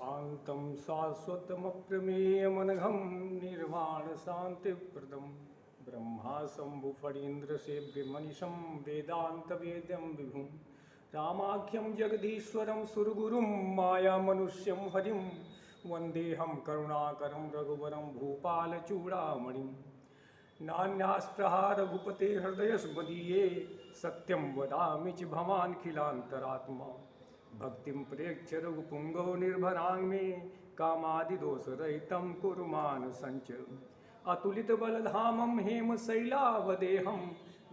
शान्तं शाश्वतमप्रमेयमनघं निर्वाणशान्तिप्रदं ब्रह्मा शम्भुफणीन्द्रसेव्यमनिशं वेदान्तवेद्यं विभुं रामाख्यं जगदीश्वरं सुरगुरुं मायामनुष्यं हरिं वन्देऽहं करुणाकरं रघुवरं भूपालचूडामणिं नान्यास्पृहा रघुपते हृदयस्मदीये सत्यं वदामि च भवान् खिलान्तरात्मा भक्तिं प्रेक्ष्य रघुपुङ्गव निर्भराङ्मे कामादिदोषरहितं कुर्मान् सञ्च अतुलितबलधामं हेमशैलावदेहं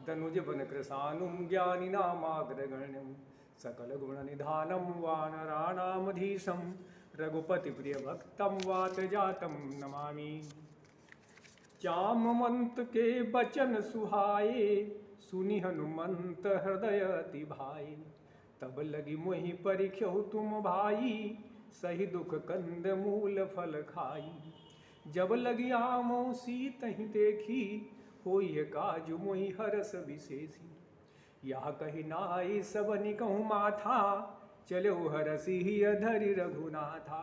दनुजवनकृशानुं ज्ञानिनामाग्रगण्यं सकलगुणनिधानं वानराणामधीशं रघुपतिप्रियभक्तं वातजातं नमामि। जामवंत के बचन सुहाए सुनि हनुमंत हृदय अति भाई तब लगी मोहि परिख्यहु तुम भाई सही दुख कंद मूल फल खाई जब लगी आमो सीत ही देखी होई काजु मोहि हरस विशेषी यह कही नाई सबनि कहूँ माथा चलो हरसी अधरि रघुनाथा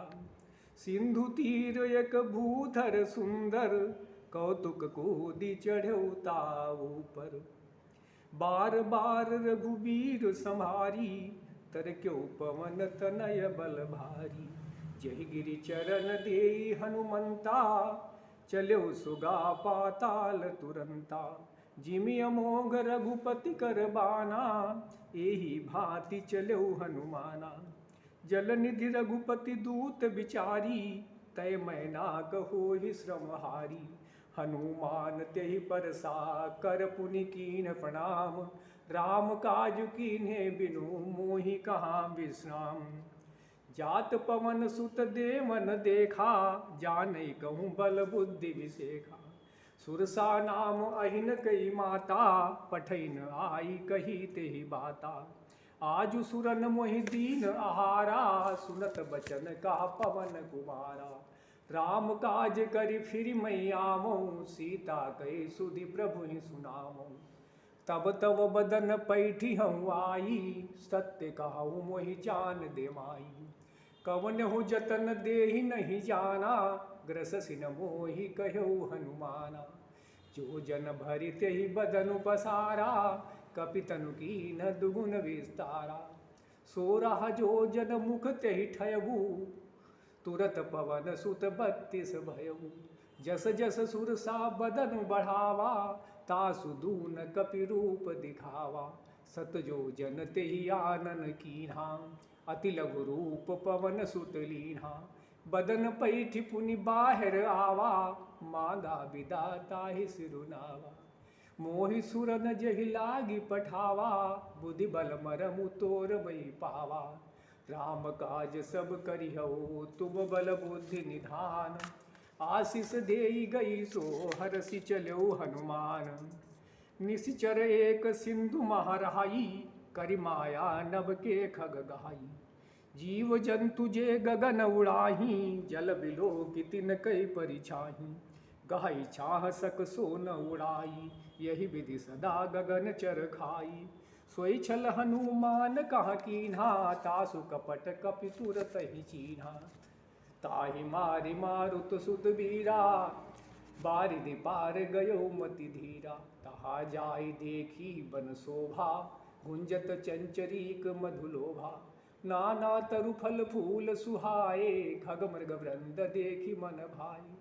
सिंधु तीर एक भूधर सुंदर कौतुक कूदी चढ़ो ताऊ पर बार बार रघुबीर संहारी तर क्यों पवन तनय बल भारी जय गिरि चरण दे हनुमंता चलो सुगा पाताल तुरंता जिमि अमोघ रघुपति कर बाना एही भांति चलो हनुमाना जल निधि रघुपति दूत बिचारी तय मैना कहो ही श्रमहारी हनुमान तेहि परसा कर पुनि कीन प्रणाम राम काज कीन्हे बिनु मोहि कहाँ विश्राम जात पवन सुत देवन देखा जानै कहूँ बल बुद्धि विशेखा सुरसा नाम अहिन कई माता पठैन आई कही तेहि बाता आजु सुरन मोहि दीन आहारा सुनत बचन का पवन कुमारा राम काज करि फिर मैं आमऊँ सीता कही सुधि प्रभु ही सुनामऊँ तब तब बदन पैठी हूँ आई सत्य कहूँ मोहि जान दे माई कवन हो जतन देहि नहीं जाना ग्रससि न मोहि कहो हनुमाना जो जन भरि तेहि बदनु पसारा कपितनु कीन दुगुन विस्तारा सोरह जो जन मुख तेहि ठयबू तुरत पवन सुत 32 भयऊ जस जस सुरसा बदन बढ़ावा तासु दून कपि रूप दिखावा सतजो जन तेहि आनन कीन्हा अति लघु रूप पवन सुत लीन्हा बदन पैठि पुनि बाहर आवा मांगा विदा ताहि सिरुनावा मोहि सुरन जहि लागी पठावा बुद्धि बल मरमु तोर बई पावा राम काज सब करिहु तुम बल बुद्धि निधान आशीष देई गई सो हरसि चलो हनुमान निश्चर एक सिंधु महरहाई करि माया नभ के खग गहाई जीव जंतु जे गगन उड़ाही जल बिलो कितिन कई परिछाही गहाई छाह सक सो न उड़ाई यही विधि सदा गगन चर खाई सोई छल हनुमान कहा कीन्हा तासु कपट कपि तुरत ही चीन्हा ताहि मारि मारुत सुत बीरा बारिधि पार गयो मति धीरा तहा जाय देखी बन शोभा गुंजत चंचरीक मधुलोभा नाना तरु फल फूल सुहाए खग मृग वृंद देखी मन भाई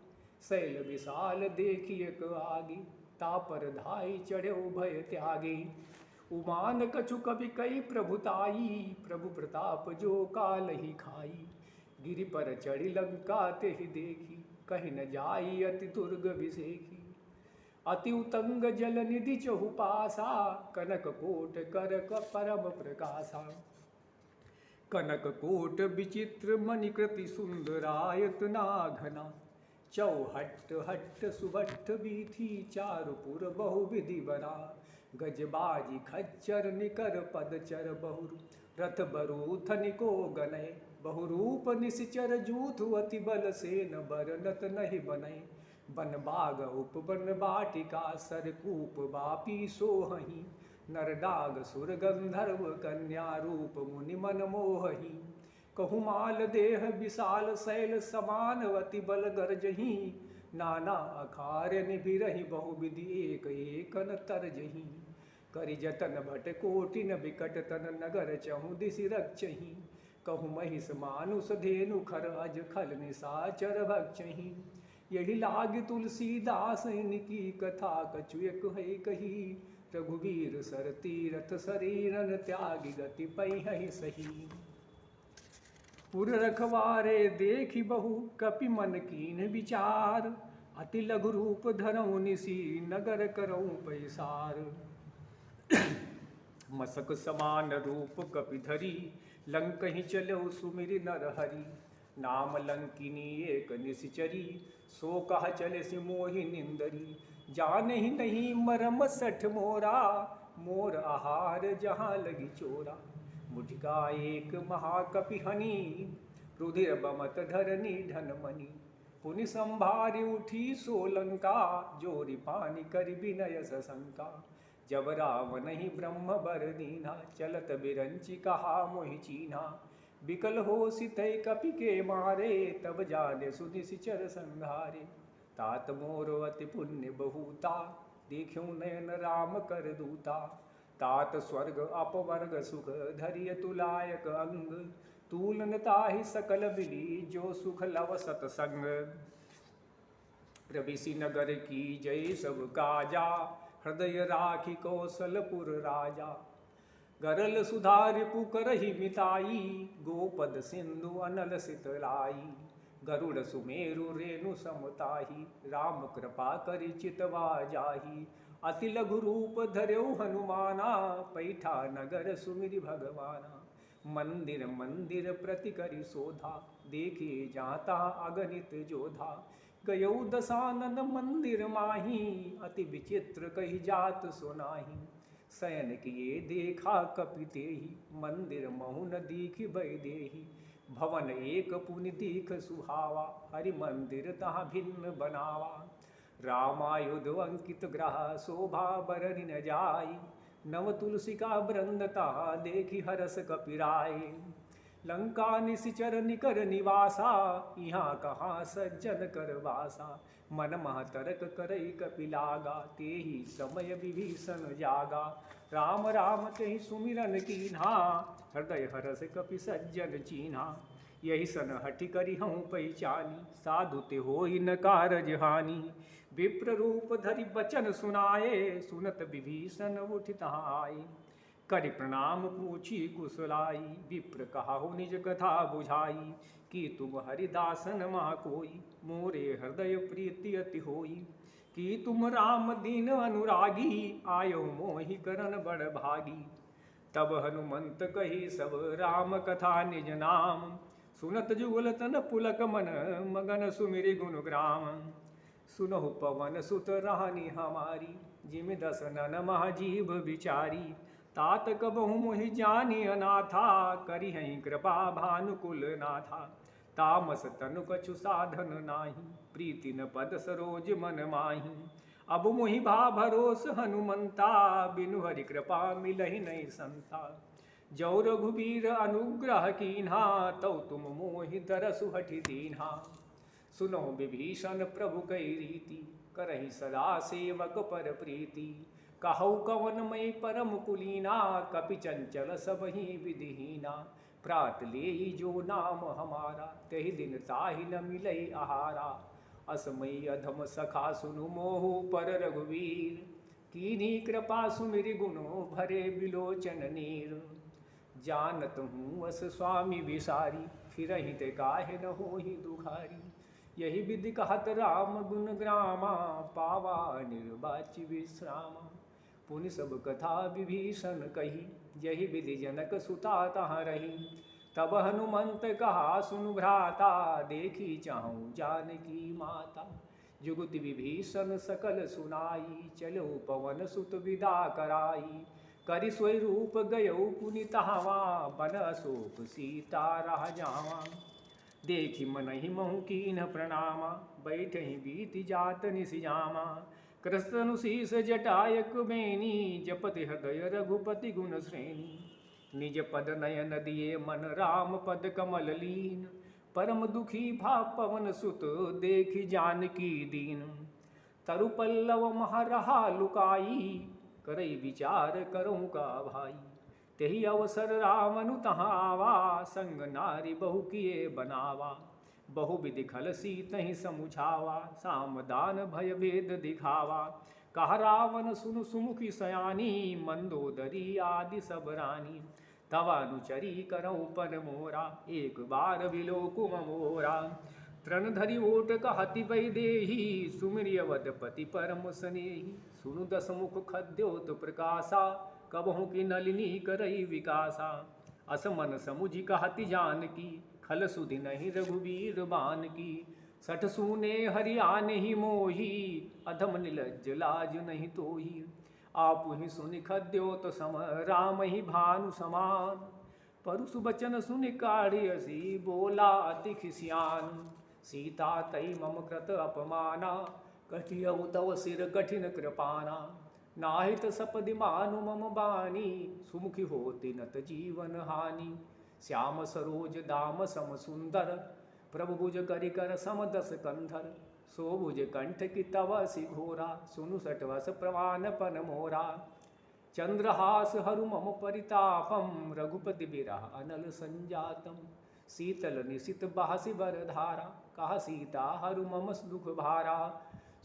शैल विशाल देखी एक आगी तापर धाई चढ़ो भय त्यागी उमान कछु कवि कई प्रभुताई प्रभु प्रताप जो काल ही खाई गिरि पर चढ़ी लंका तेहि देखी कहीं न जाई अति दुर्ग विषेखी अति उतंग जल निधि चहु पासा कनक कोट कर परम प्रकाशा कनक कोट विचित्र मणिकृति सुंदरायतना घना चौहट्ट हट्ट सुभट्ट बीथी चारुपुर बहुविधि बना गजबाजी खच्चर निकर पदचर बहु रथ बरूथ निको गनय बहुरूप निश्चर जूथ अति बल सेन बरनत नहीं बनय बन बाग उपवन बाटिका सरकूप बापी सोहही नरडाग सुर गंधर्व कन्या रूप मुनि मन मोहही कहु माल देह विशाल शैल समानवती बल गरजही, नाना अखार निभिरहि बहुविधि एक एक न तरजही। करि जतन भट कोटिन बिकट तन नगर चहु दिसि रक्षही, कहु महिष मानुष धेनु खर अज खल निशाचर भक्षही। यही लाग तुलसीदास इनकी कथा कछु एक है कही, रघुवीर सर तीरथ शरीरन त्यागी गति पै सही। पुर रखवारे देखी बहु कपि मन कीन विचार, अति लघु रूप धरऊँ निसी नगर करऊँ पैसार। मसक समान रूप कपि धरी लंकहि चलऊ सुमिरि नर हरि, नाम लंकिनी एक निशिचरी सो कह चले सि मोहि निंदरी। जानहि नहीं मरम सठ मोरा, मोर आहार जहाँ लगी चोरा। मुझका एक महाकपि हनि, रुधिर बमत धरनी धन मणि। पुनि संभारि उठी सोलंका, जोरि पानी करि विनय सशंका। जब रावण ही ब्रह्म बर दीना, चलत बिरंचि कहा मोहि चीन्हा। बिकल हो सितै कपि के मारे, तब जाने सुनि सिचर संघारे। तात मोर अति पुण्य बहुता, देखियो नयन राम कर दूता। तात स्वर्ग अपवर्ग सुख, धरिय तुलायक अंग। तूलन ताहि सकल बिली, जो सुख लव सतसंग। प्रविशि नगर की जय सब काजा, हृदय राखी कौशलपुर राजा। गरल सुधारि पुकरहि मिताई, गोपद सिंधु अनल सितलाई। गरुड़ सुमेरु रेणु समताही, राम कृपा करि चितवा जाही। अति लघु रूप धर्यौ हनुमाना, पैठा नगर सुमिरि भगवाना। मंदिर मंदिर प्रति करि शोधा, देखिए जाता अगणित जोधा। गयौ दशानन मंदिर माही, अति विचित्र कहि जात सुनाही। शयन किए देखा कपि तेहि, मंदिर महु न दीखि वैदेही। भवन एक पुनि दीख सुहावा, हरि मंदिर तहाँ भिन्न बनावा। रामायुध अंकित ग्रह, शोभा बरनि न जाई। नव तुलसी का वृंदता, देखि हरस कपिराय। लंका निशिचर निकर निवासा, यहाँ कहाँ सज्जन कर वासा। मन मह तरक करई कपि लागा, तेहि समय विभीषण जागा। राम राम कहि सुमिरन कीन्हा, हृदय हरस कपि सज्जन चीन्हा। यही सन हठि करि हऊँ पहिचानी, साधु ते होई न कारज हानि। विप्र रूप धरि बचन सुनाए, सुनत विभीषण उठि तहाँ आए। करि प्रणाम पूछी कुशलाई, विप्र कहाहु निज कथा बुझाई। कि तुम हरिदासन मा कोई, मोरे हृदय प्रीति अति होई। कि तुम राम दीन अनुरागी, आयो मोहि करन बड़ भागी। तब हनुमंत कही सब राम कथा निज नाम, सुनत जुगल तन पुलक मन, मगन सुमिरि गुण ग्राम। सुनहु पवन सुत रानी हमारी, जिमि दस नन महाजीव विचारी। तात कबहु मोहि जानि अनाथा, करिहहि कृपा भानुकुल नाथा। तामस तनु कछु साधन नाही, प्रीति न पद सरोज मन माही। अब मोहि भा भरोस हनुमंता, बिनु हरि कृपा मिलहि नहीं संता। जौ रघुबीर अनुग्रह कीन्हा, तौ तुम मोहि दरसु हठि दीन्हा। सुनो विभीषण प्रभु कई रीति, करहि सदा सेवक पर प्रीति। कहु कवन मई परम कुलीना, कपि चंचल सबहि विधिहीना। प्रात लेई जो नाम हमारा, तहि दिन ताहि न मिलई आहारा। असमयी अधम सखा सुनु मोहु पर रघुवीर, कीन्ही कृपा सुमिरि गुणो भरे बिलोचन नीर। जानत हूँ अस स्वामी विसारी, फिरहि ते काहे न होहि दुखारी। यही विधि कहत राम गुण ग्रामा, पावा निर्वाचि विश्रामा। पुनि सब कथा विभीषण कही, यही विधि जनक सुता तहाँ रही। तब हनुमंत कहा सुनु भ्राता, देखी चाहूँ जानकी माता। जुगति विभीषण सकल सुनाई, चलो पवन सुत विदा कराई। करि सोई रूप गयौ पुनि तहावा, बन अशोक सीता रह जावा। देखि मनहि महु कीन्ह प्रणामा, बैठहि बीति जात निसियामा। कृष्ण शीस जटायक बेनी, जपति हृदय रघुपति गुण श्रेणी। निज पद नयन दिए मन राम पद कमल लीन। परम दुखी भा पवन सुत देखि जानकी दीन। तरु पल्लव मह रहा लुकाई करई विचार करऊँ का भाई। तेहि अवसर रामनु तहाँ आवा संग नारी बहु किए बनावा। बहु विधि खल सीतहि समुझावा साम दान भय भेद दिखावा। कह रावण सुनु सुमुखी सयानी मंदोदरी आदि सब रानी। तव अनुचरी करऊँ पर मोरा एक बार विलोकुम मोरा। तृण धरि ओट कहति वैदेही सुमिरि अवधपति परम स्नेही। सुनु दस मुख खद्योत प्रकाशा कबहु की नलिनी करई विकासा। असमन समुझि कहति जानकी खल सुधि नहीं रघुवीर बान की। सठ सूने हरियाण ही मोही अधम निलज्ज लाज नहीं तोही। आप ही सुनि खद्योत सम राम ही भानु समान। परुषु बचन सुनि काढ़ियसी बोला अति खिसियान। सीता तई मम कृत अपमाना कटियउ तव सिर कठिन कृपाना। नाहित सपदि मानु मम बानी सुमुखी होति नत जीवन हानि। श्याम सरोज दाम सम सुंदर प्रभु भुज करि कर सम दस कंधर। सो भुज कंठ की तव सि घोरा सुनु सटवस प्रमाण पन मोरा। चंद्रहास हरु मम परितापम रघुपति बिरह अनल संजातम। शीतल निशित बहसि बर धारा कहा सीता हरु मम दुख भारा।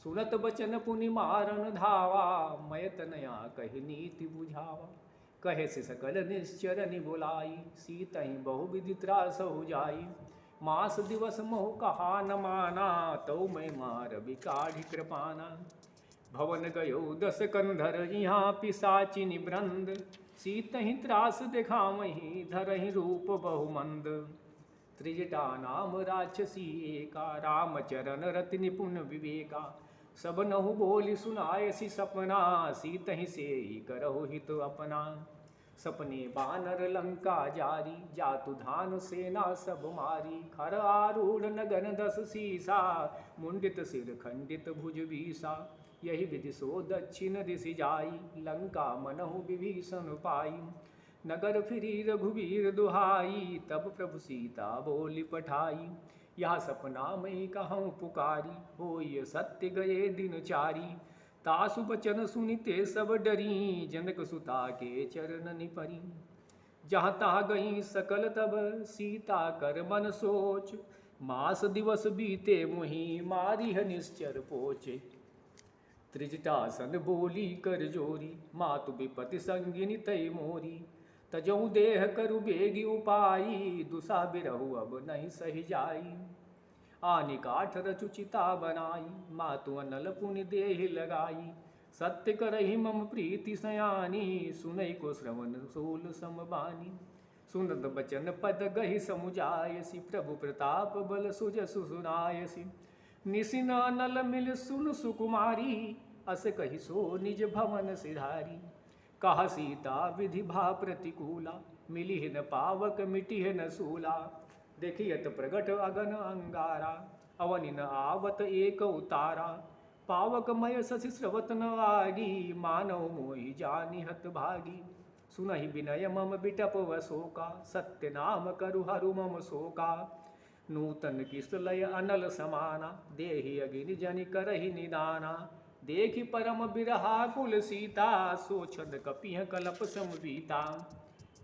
सुनत बचन पुनि मारन धावा मयत नया कहि नीति बुझावा। कहे से सकल निश्चर निबुलाई सीतहि बहु विधि त्रास हो जाई। मास दिवस मोह कहा न माना तो मैं मार बिकाढ़ी कृपाना। भवन गयो दस कंधर यहाँ पिसाचि निवृंद। सीतहि त्रास दिखावहीं धरहि रूप बहुमंद। त्रिजटा नाम राक्षसी एका रामचरण रति निपुण विवेका। सब नहु बोली सुनायसी सपना सीतहि से ही करहु हित अपना। सपने बानर लंका जारी जातु धान सेना सब मारी। खर आरूढ़ नगन दस सीसा मुंडित सिर खंडित भुज बीसा। यही विधि सो दक्षिण दिशि जाई लंका मनहु विभीषण पाई। नगर फिरी रघुवीर दुहाई तब प्रभु सीता बोली पठाई। यह सपना मैं कहूँ पुकारी होय सत्य गए दिन चारी। तासु बचन सुनिते सब डरी जनक सुता के चरण निपरी। जहाँ तहाँ गई सकल तब सीता कर मन सोच। मास दिवस बीते मुहि मारी है निश्चर पोचे। त्रिजटासन बोली कर जोरी मातु विपति संगिनी तय मोरी। तजऊ देह करु बेगी उपाई दुसा बिरहु अब नहीं सही जाई। आनि काठ रचुचिता बनाई मातु अनल पुनि देहि लगाई। सत्य करहि मम प्रीति सयानी सुनई को श्रवण सोल समबानी। सुनत बचन पद गहि समुझायसी प्रभु प्रताप बल सुजसु सुनायसी। निसिन अनल मिल सुन सुकुमारी अस कहि सो निज भवन सिधारी। कहा सीता विधि भा प्रतिकूला मिली न पावक मिटी न सूला। देखियत प्रगट अगन अंगारा अवनि न आवत एक उतारा। पावक मय शशि स्रवत न आगी मानव मोहि जानि हत भागी। सुनहि विनय मम बिटप वसोका सत्य नाम करु हरु मम शोका। नूतन किसलय अनल समाना देहि अगिनि जनि करहि निदाना। देखि परम बिरहा कुल सीता सोचद कपिह कलप समवीता।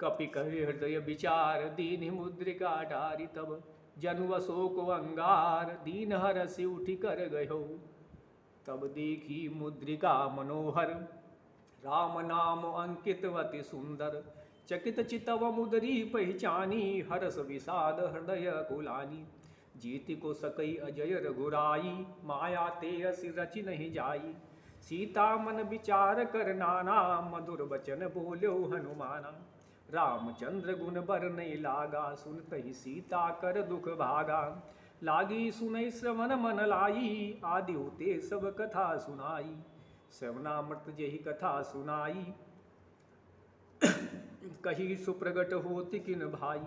कपि कहि हृदय विचार दीन मुद्रिका डारी तब। जनु अशोक अंगार दीन हरसि उठि कर गयो। तब देखी मुद्रिका मनोहर राम नाम अंकित अति सुंदर। चकित चितव मुदरी पहचानी हरस विषाद हृदय कुलानी। जीति को सकई अजय रघुराई माया ते असि रचि नहीं जाई। सीता मन विचार कर नाना मधुर बचन बोल्यो हनुमाना। रामचंद्र गुण बर नहीं लागा सुनतहि सीता कर दुख भागा। लागी सुनई श्रवण मन लाई आदि होते सब कथा सुनाई। श्रवणामृत जेहि कथा सुनाई कही सुप्रगट होति किन भाई।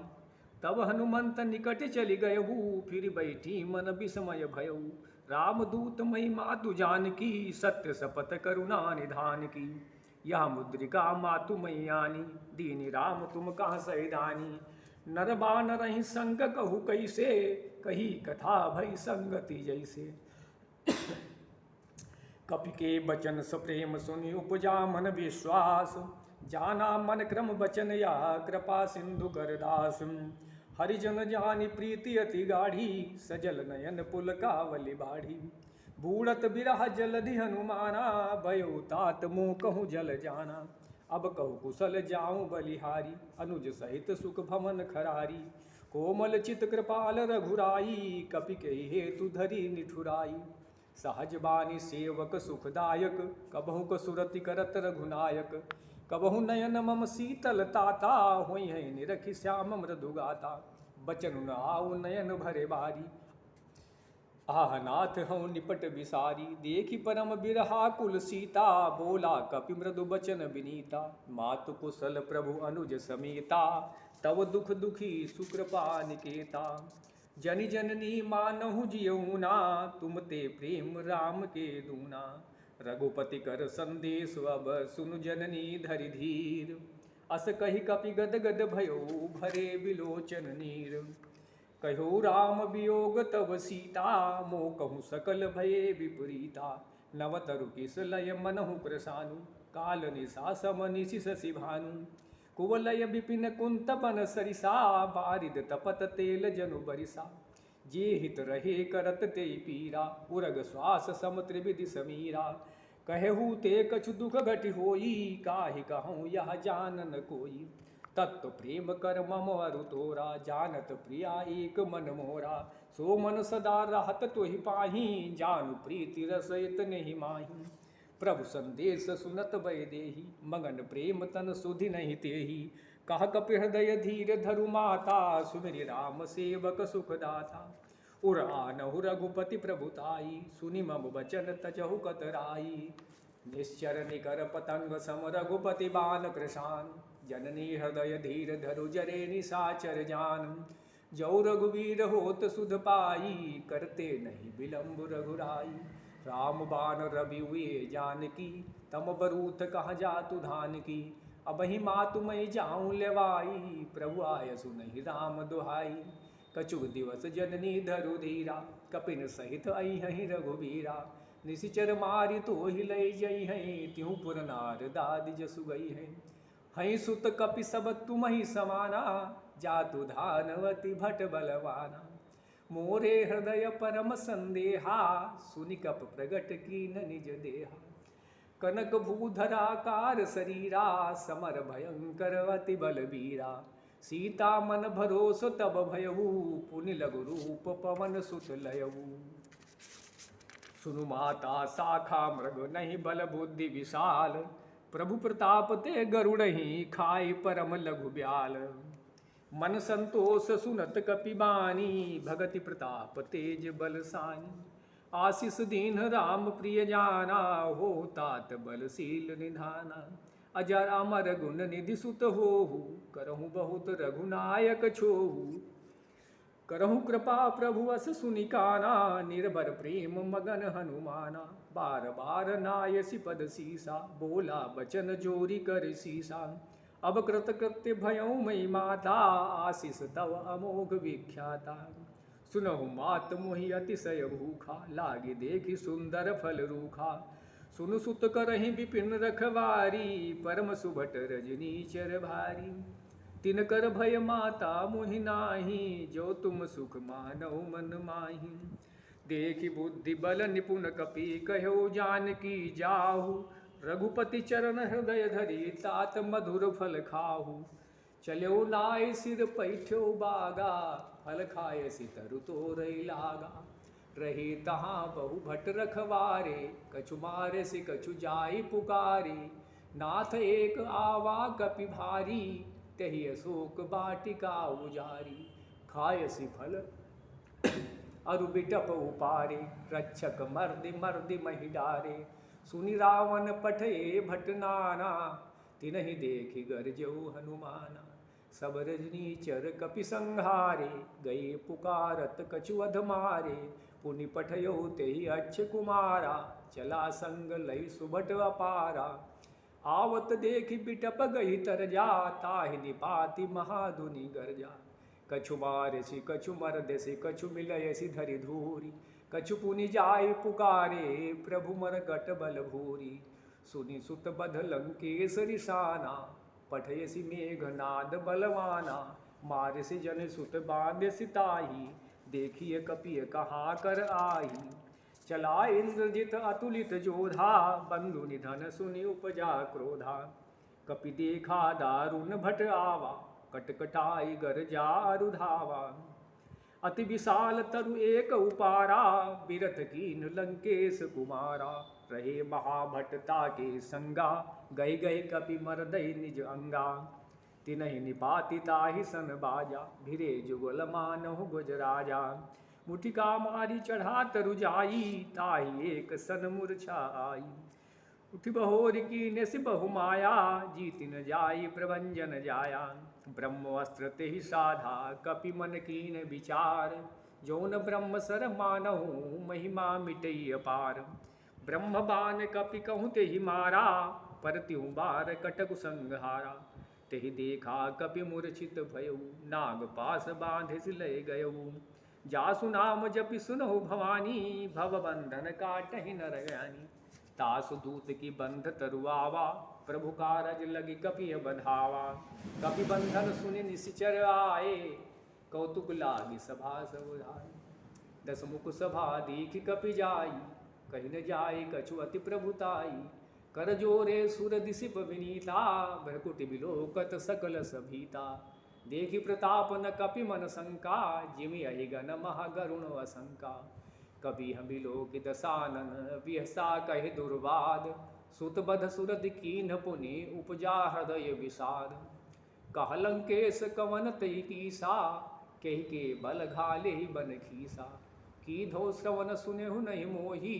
तब हनुमंत निकट चलि गयहु फिर बैठी मन विस्मय भयउ। रामदूत मई मातु जानकी सत्य सपत करुणा निधान की। यह मुद्रिका मातु मैयानी, दीनी राम तुम कहाँ सैदानी। नर बानर ही संग कहु कैसे, कही कथा भई संगति जैसे। कपि के बचन सप्रेम सुनि उपजा मन विश्वास, जाना मन क्रम बचन या कृपा सिंधु करदास। हरिजन जानी प्रीति अति गाढ़ी, सजल नयन पुल कावली बाढ़ी। बूढ़त बिरह जलधि हनुमाना, भयो तात मुँह कहूँ जल जाना। अब कहु कुशल जाऊं बलिहारी, अनुज सहित सुख भवन खरारी। कोमल चित कृपाल रघुराई, कपि के हेतु धरी निठुराई। सहज बानी सेवक सुखदायक, कबहु कसुरति करत रघुनायक। कबहु नयन मम शीतल ताता, होई है निरखि श्याम मृदुगाता। बचन न आउ नयन भरे बारी, आह नाथ हूँ निपट विसारी। देखी परम बिरहा कुल सीता, बोला कपि मृदु बचन विनीता। मातु कुशल प्रभु अनुज समेता, तव दुख दुखी सुकृपा निकेता। जनि जननी मानहु जियऊना, तुम ते प्रेम राम के दूना। रघुपति कर संदेश अब सुनु जननी धरि धीर। अस कही कपि गद गद भयो, भरे बिलोचन नीर। कहो राम वियोग तव सीता, मोह कहूँ सकल भये विपरीता। नवतरु किस लय मनहु प्रसानु, काल निशा सम निशि शशि भानु। कुवलय विपिन कुंत बन सरिसा, बारिद तपत तेल जनु बरिसा। जे हित रहे करत ते पीरा, उरग श्वास सम त्रिविधि समीरा। कहहु ते कछु दुख घटि होई, काहि कहूँ यह जानन कोई। तत्व प्रेम कर मम अरु तोरा, जानत प्रिया एक मन मोरा। सो मन सदा रहत तोहि पाही, जानु प्रीति रस इतने ही माही। प्रभु संदेश सुनत भय देही, मगन प्रेम तन सुधि नहीं तेही। कह कपि हृदय धीर धरु माता, सुमिरि राम सेवक सुखदाता। उर आनहु रघुपति प्रभुताई, सुनि मम वचन तजहु कतराई। निश्चर निकर पतंग सम रघुपति बान कृशान, जननी हृदय धीर धरु जरे निशाचर जान। जौ रघुवीर होत सुध पाई, करते नहीं विलंब रघुराई। राम बान रवि हुए जानकी, तम बरूथ कहाँ जातु धान की। अबहि मातु मई जाऊं लेवाई, प्रभु आय सुनहि राम दुहाई। कछुक दिवस जननी धरु धीरा, कपिन सहित अइहहि रघुवीरा। निशिचर मारि तोहि लय जइहहि, त्यों पुर नार दादि जसु गइहहि। हई सुत कपि सब तुमहि समाना, जातु धानवती भट बलवाना। मोरे हृदय परम संदेहा, सुनि कप प्रगट कीन निज देहा। कनक भूधराकार शरीरा, समर भयंकर अति बलबीरा। सीता मन भरोस तब भयऊ, पुनि लघु रूप पवन सुत लयऊ। सुनु माता शाखा मृग नहीं बल बुद्धि विशाल, प्रभु प्रताप ते गरुड़हि खाई परम लघु ब्याल। मन संतोष सुनत कपि बानी, भगति प्रताप तेज बलसानी। आशीष दीन राम प्रिय जाना, हो तात बलशील निधाना। अजर अमर गुण निधि सुत होहु, करहु बहुत रघुनायक छोहु। करहु कृपा प्रभु अस सुनिकाना, निर्भर प्रेम मगन हनुमाना। बार बार नायसि पद सीसा, बोला बचन जोरी कर सीसा। अब कृत कृत्य भयउ मई माता, आशीष तव अमोघ विख्याता। सुनहु मात मोहि अतिशय भूखा, लागे देखि सुंदर फल रूखा। सुनु सुत करहि विपिन रखवारी, परम सुभट रजनी चर भारी। तिनकर भय माता मोहि नाही, जो तुम सुख मानौ मन माही। देखि बुद्धि बल निपुण कपि, कहो जानकी जाहु। रघुपति चरण हृदय धरि, तात मधुर फल खाहु। चलो नाय सिर पैठ्यो बागा, फल खाय सितरु तोरई लागा। रहे तहाँ बहु भट रखवारे, कछु मारे से कछु जाई पुकारे। नाथ एक आवा कपि भारी, तहि अशोक बाटिका उजारी। खायसि फल अरु बिटप उपारे, रक्षक मर्दि मर्दि महि डारे। सुनि रावण पठे भट नाना, तिनहि देखि गरजऊ हनुमाना। सब रजनी चर कपि संहारे, गए पुकारत कछु अध मारे। पुनि पठयो तेहि अक्ष कुमारा, चला संग लई सुभट अपारा। आवत देखी बिटप गई तरजा, ताहि निपाति महाधुनि गर्जा। कछु मारसी कछु मरदेसी, कछु मिलयसी धरि धूरी। कछु पुनि जाय पुकारे, प्रभु मरगट बल भूरी। सुनि सुत बध लंकेश रिसाना, पठयसी मेघनाद बलवाना। मारसी जन सुत बांधसी ताही, देखिए कपिय कहाँ कर आही। चला इंद्रजित अतुलित जोधा, बंधु निधन सुनि उपजा क्रोधा। कपि देखा दारुण भट आवा, कटकटाई गरजा रुधावा। अति विशाल तरु एक उपारा, बिरथ कीन लंकेश कुमारा। रहे महाभटता के संगा, गए गए कपि मरदई निज अंगा। तिनहि निपाति ताहि सन बाजा, भिरे जुगल मानहु गुजराजा। मुठिका मारी चढ़ा तरु जाई, ताहि एक सन मूर्छा आई। उठि बहोर कीने सि बहु माया, जीति न जाई प्रभंजन जाया। ब्रह्मवस्त्र तेहि साधा, कपि मन कीन विचार। जौन ब्रह्म सर मानहु, महिमा मिटई अपार। ब्रह्म बान कपि कहूँ तेहि मारा, परत्यु बार कटकु संहारा। तेहि देखा कपि मूर्छित भयउ, नाग पास बांधे सि लय गयउ। जासु नाम जपि सुनहु भवानी, भव बंधन काटहि नर ज्ञानी। तासु दूत की बंध तरुआवा, प्रभु कारज लगी कपि बधावा। कपि बंधन सुनि निश्चर आए, कौतुक लागी सभा सब उधाई। दस मुख सभा दीख कपि जाई, कहि न जाय कछु अति प्रभुताई। कर जोरे सुर दिसिप विनीता, भ्रकुटि बिलोकत सकल सभीता। देखि प्रताप न कपि मन शंका, जिमि अहिगन महागरुण असंका। कपि हम बिलोकि दसानन, विहसा कहे दुर्वाद। सुत बध सुरद कीन्ह पुनि, उपजा हृदय विषाद। कह लंकेश कवन तई कीसा, कहि के बल घाले बन खीसा। की धो श्रवण सुनेहु नहीं मोही,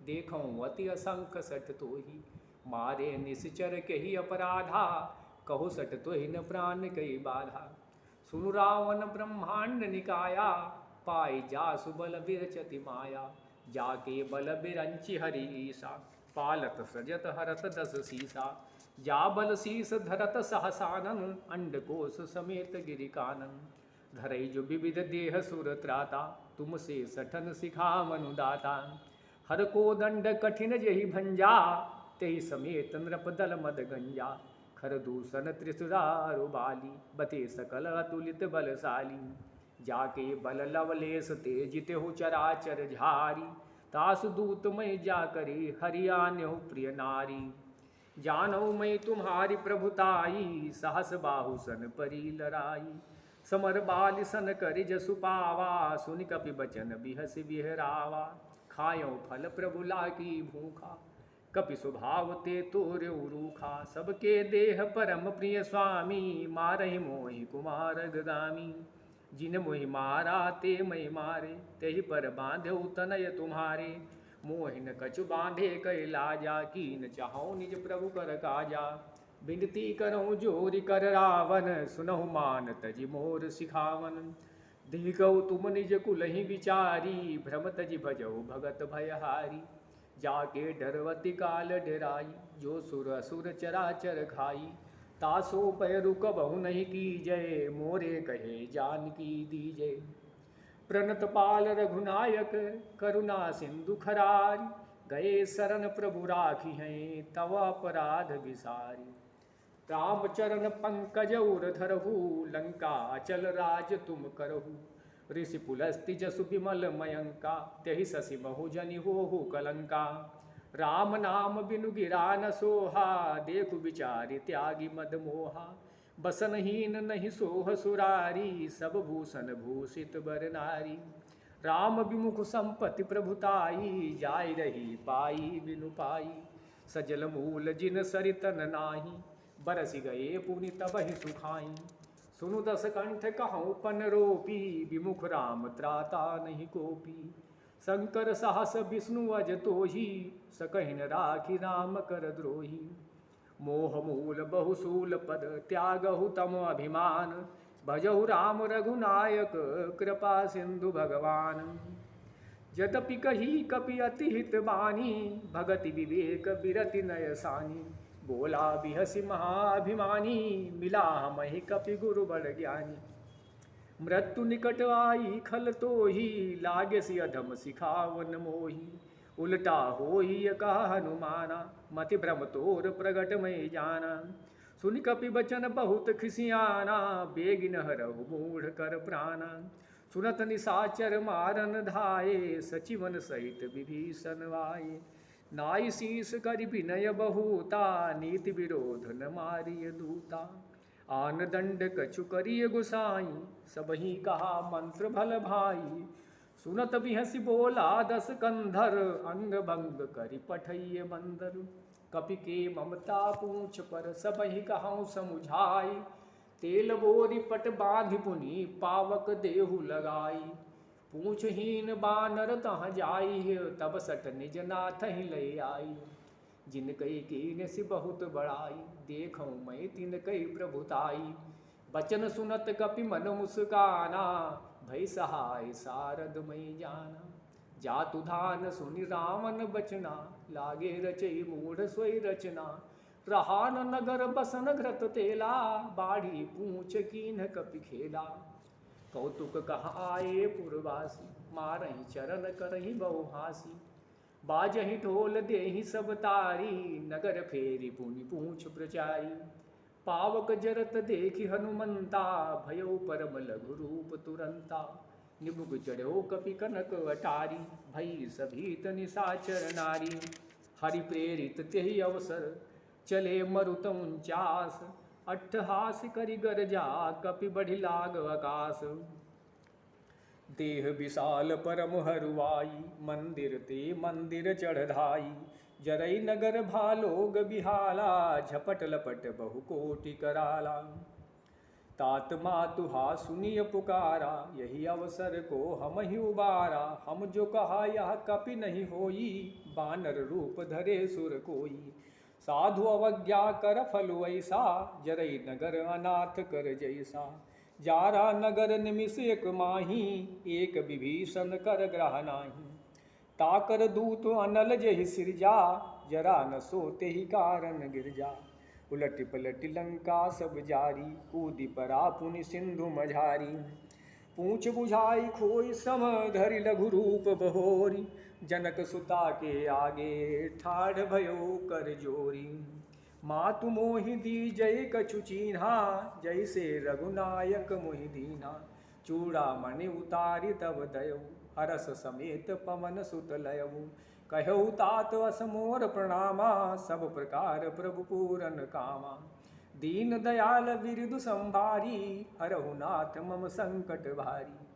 देखऊँ अति असंख सठ तोही। मारे निश्चर कही अपराधा, कहो सट तोहि न प्राण कई बाधा। सुनु रावण ब्रह्मांड निकाया, पाई जासु बल विरचति माया। जाके बल बिरंचि हरि ईसा, पालत सजत हरत दस सीसा। जा बल शीस धरत सहसानन, अंडकोश समेत गिरि कानन। धरई जो विविध देह सुर त्राता, तुमसे सठन सिखा मनुदाता। हर को दंड कठिन जहि भंजा, तेहि समेत नृप दल मद गंजा। खर दूषण त्रिशुरारु बाली, बते सकल अतुलित बलशाली। जाके बल लवलेश तेजित हो चराचर झारी। तासु दूत मई जाकरी, हरियाण्यहु प्रिय नारी। जानऊ मैं तुम्हारी प्रभुताई, सहस बाहु सन परी लराई। समर बाल सन करि जसु पावा, सुनि कपि बचन बिहसि बिहरावा। खायो फल प्रभु लागी भूखा, कपि स्वभाव ते तोरे रूखा। सबके देह परम प्रिय स्वामी, मारहि मोहि कुमार गगामी। जिन मोहि मारा ते मई मारे, तेहि पर बांधे तनय तुम्हारे। मोहिन कछु बांधे कैलाजा, कीन चाहौ निज प्रभु कर काजा। बिनती करहु जोरि कर रावण, सुनहु मान तजि मोर सिखावन। दिगौ तुम निज कुलहि विचारी, भ्रम तजि भजौ भगत भयहारी। जाके डरवती काल डराई, जो सुर असुर चराचर खाई। तासो पय रुकबहु नहीं कीजय, मोरे कहे जानकी दीजय। प्रणत पाल रघुनायक, करुणा सिंधु खरारी। गए शरण प्रभु राखी हैं, तव अपराध विसारी। राम चरण पंकज उर धरहु, लंका अचल राज तुम करहु। ऋषि पुलस्ति जसु विमल मयंका, तेहि शशि बहु जनि होहु कलंका। राम नाम बिनु गिरा न सोहा, देखु विचारि त्यागी मद मोहा। बसनहीन नहीं सोह सुरारी, सब भूषण भूषित बर नारी। राम विमुख संपत्ति प्रभुताई, जाय रही पाई बिनु पाई। सजल मूल जिन सरितन नाही, बरसि गए पुनि तबहि सुखाई। सुनु दस कंठ कहूँ पन रोपी, विमुख राम त्राता नहीं कोपी। शंकर सहस विष्णु अज तोही, सकहिन राखी राम कर द्रोही। मोह मूल बहुसूल पद, त्यागहु तम अभिमान। भजहु राम रघुनायक, कृपा सिंधु भगवान। यद्यपि कही कपि अति हित बानी, भगति विवेक बिरति नय सानी। बोला बिहसी महाभिमानी, मिला हमहि कपि गुरु बड़ ज्ञानी। मृत्यु निकट आई खल तो ही, लागे सि अधम सिखावन मोही। उल्टा होई कहा हनुमाना, मति भ्रम तोर प्रगट में जाना। सुन कपि बचन बहुत खिसियाना, बेगिन हरहु मूढ़ कर प्राणा। सुनत निशाचर मारन धाये, सचिवन सहित विभीषण आये। नाई शीस करि विनय बहुता, नीति विरोध न मारिय दूता। आन दंड कछु करिय गुसाई, सबही कहा मंत्र भल भाई। सुनत बिहसि बोला दस कंधर, अंग भंग करि पठइय बंदर। कपि के ममता पूछ पर, सबही कहूँ समुझाई। तेल बोरी पट बांधि पुनि, पावक देहु लगाई। पूछहीन बानर तहाँ जाई, तब सट निज नाथ ही लय आई। जिन कई कीन सि बहुत बड़ाई, देखूं मैं तिन कई प्रभुताई। बचन सुनत कपि मन मुस्काना, भय सहाय सारद मई जाना। जातु धान सुनि रावण बचना, लागे रचई मूढ़ सोई रचना। रहा न नगर बसन घृत तेला, बाढ़ी पूछ कीन्ह कपि खेला। कौतुक कहा आए पुरवासी, मारहि चरण करहि बहुहासी। बाजहि ढोल देहि सब तारी, नगर फेरी पुनि पूछ प्रचारी। पावक जरत देखि हनुमंता, भयो परम लघु रूप तुरंता। निबुक चढ़ो कपि कनक अटारी, भई सभीत निशाचर नारी। हरि प्रेरित तेहि अवसर, चले मरुत 49। अट्ठहास करि गरजा, कपि बढ़ि लाग आकाश। देह विशाल परम हरुआई, मंदिर ते मंदिर चढ़ धाई। जरई नगर भालोग बिहाला, झपट लपट बहु कोटि कराला। तात मातुहा सुनिय पुकारा, यही अवसर को हम ही उबारा। हम जो कहा यह कपि नहीं होई, बानर रूप धरे सुर कोई। साधु अवज्ञा कर फल ऐसा, जरई नगर अनाथ कर जैसा। जारा नगर निमिष एक माही, एक विभीषण कर ग्रह नाही। ताकर दूत अनल जहि सिरजा, जरा न सोते ही कारण गिरजा। उलट पलट लंका सब जारी, कूदि परा पुनि सिंधु मझारी। पूछ बुझाई खोई सम धरि, लघु रूप बहोरी। जनक सुता के आगे, ठाढ़ भयो कर जोरी। मातु मोहि दी जय कछु चीन्हा, जैसे रघुनायक मोहि दीना। चूड़ामणि उतारी तब दयऊ, हरस समेत पवन सुत लयऊ। कहऊ तात अस मोर प्रणामा, सब प्रकार प्रभु पूरन कामा। दीन दयाल बिरदु संभारी, हरहु नाथ मम संकट भारी।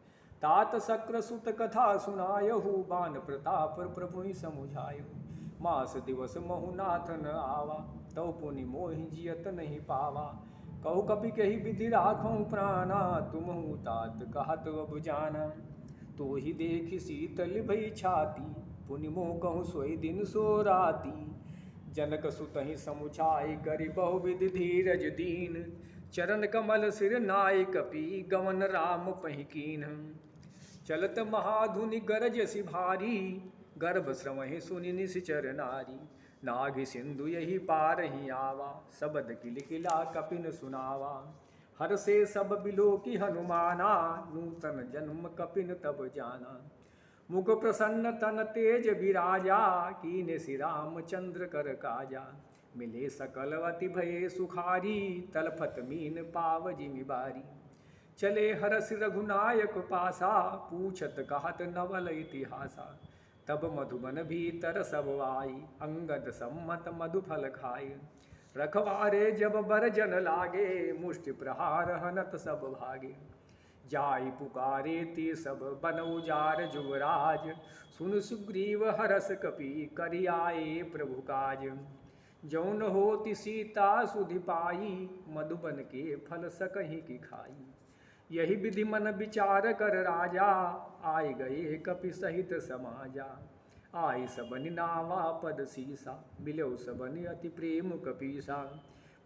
तात शक्र सुत कथा सुनायहु, बान प्रताप प्रभु समुझायहु। मास दिवस महु नाथ न आवा, तौ पुनि मोहि जियत नहीं पावा। कहु कपि कही विधि राखौं प्राणा, तुमहु तात कहत अब जाना। तो ही देखि शीतल भई छाती, पुनि मोह कहूँ सोई दिन सो राती। जनक सुतहि समुझाई, करि बहुविधि धीरज दीन। चरण कमल सिर नाय कपि, गवन राम पहि कीन्ह। चलत महाधुनि गरजसि भारी, गर्भ श्रवहि सुनि निशिचर नारी। नागि सिंधु यही पार ही आवा, सबद किलकिला कपिन सुनावा। हर से सब बिलो की हनुमाना, नूतन जन्म कपिन तब जाना। मुख प्रसन्न तन तेज विराजा, कीने श्री रामचंद्र कर काजा। मिले सकल अति भये सुखारी, तलफत मीन पाव जिमि बारी। चले हरस रघुनायक पासा, पूछत कहत नवल इतिहासा। तब मधुबन भीतर सब आई, अंगद सम्मत मधुफल खाई। रखवारे जब बर जन लागे, मुष्टि प्रहार हनत सब भागे। जाई पुकारे ते सब बन उजार जुगराज, सुन सुग्रीव हरस कपि करियाए प्रभु काज। जौन होति सीता सुधि पाई, मधुबन के फल सकहि की खाई। यही विधि मन विचार कर राजा, आए गए कपि सहित समाजा। आई सबनि नावा पद सीसा, मिलो सबनि अति प्रेम कपीसा।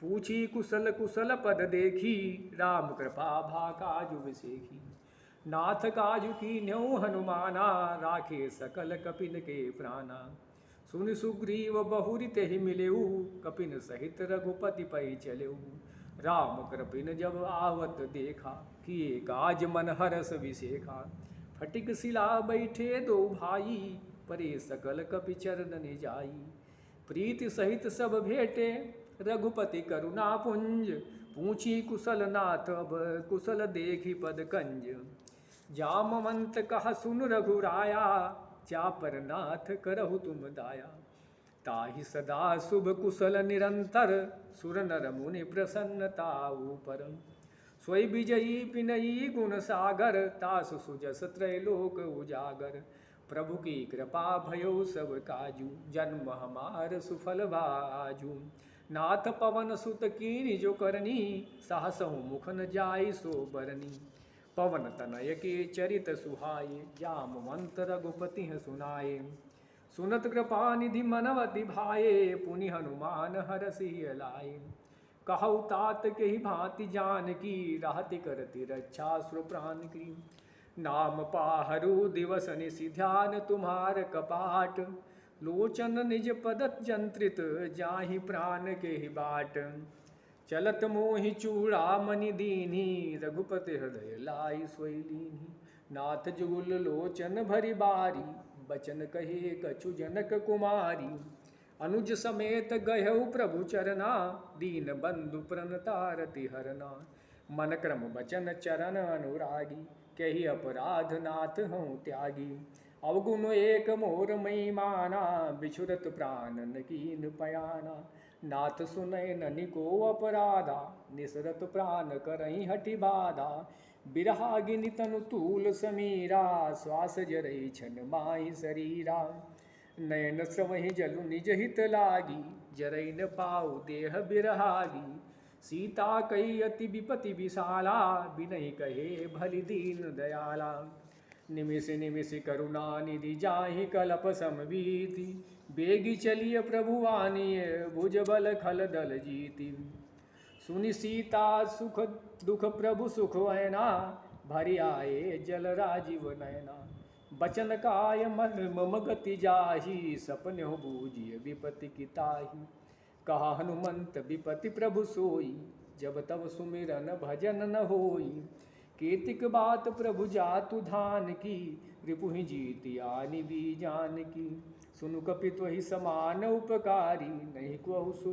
पूछी कुशल कुशल पद देखी, राम कृपा भा काजु विसेखी। नाथ काजु कीन्हु हनुमाना, राखे सकल कपिन के प्राणा। सुनि सुग्रीव बहुरी तेहि मिलेऊ, कपिन सहित रघुपति पै चलेऊ। राम कृपिन जब आवत देखा, किए काज मन हरस विशेखा। फटिक शिला बैठे दो भाई, परे सकल कपि चरण जाई। प्रीति सहित सब भेटे, रघुपति करुणा पुंज। पूछी कुशल नाथ अब, कुशल देखी पद कंज। जामवंत कहा सुन रघुराया, चापर नाथ करहु तुम दाया। ताहि सदा शुभ कुशल निरंतर, सुर नर मुनि प्रसन्नता ऊपर। सोई विजयी पिनई गुण सागर, तासु सुजस त्रैलोक उजागर। प्रभु की कृपा भयो सब काजू, जन्म हमार सुफल बाजू। नाथ पवन सुत कीनि जो करनी, साहसहु मुख न जाय सो बरनी। पवन तनय के चरित सुहाए, जामवंत रघुपति हैं सुनाए। सुनत कृपा निधि मनवति भाए, पुनि हनुमान हरसि लाए। कहु तात के ही भांति जान की, रहति करति रक्षा सुर प्राण की। नाम पाहरु दिवस निशि ध्यान तुम्हार कपाट, लोचन निज पदत जंत्रित, जाहि प्राण के ही बाट। चलत मोहि चूड़ामणि दीन्ही, रघुपति हृदय लाई सोई लीन्ही। नाथ जुगुल लोचन भरी बारी, बचन कहे कछु जनक कुमारी। अनुज समेत गयहु प्रभु चरना, दीन बंधु प्रणतारति हरना। मन क्रम बचन चरण अनुरागी, कही अपराध नाथ हूँ त्यागी। अवगुण एक मोर मई माना, बिछुरत प्राण न कीन पयाना। नाथ सुनय ननिको अपराधा, निसरत प्राण करई हठि बाधा। बिरहागिनि तनु तूल समीरा, श्वास जरई छन माहि शरीरा। नयन स्रवहि जलु निज हित लागी, जरई न पाऊ देह बिरहागी। सीता कई अति विपति विशाला, बिनहि कहे भलि दीन दयाला। निमिष निमिष करुणा निधि जाहि कलप समबीति, बेगी चलिय प्रभु आनिय, भुज बल खल दल जीति। सुनि सीता सुख दुख प्रभु सुख वैना, भरि आए जल राजीव नयना। बचन काय मम गति जाहि, सपनेहु बूझिय विपति की ताहि। कहा हनुमंत विपति प्रभु सोई, जब तब सुमिरन भजन न होई। कीर्तिक बात प्रभु जातु धान की, रिपुहि जीति आनि बीजान की। सुनु कपि त्वहि समान उपकारी, नहीं कहु सु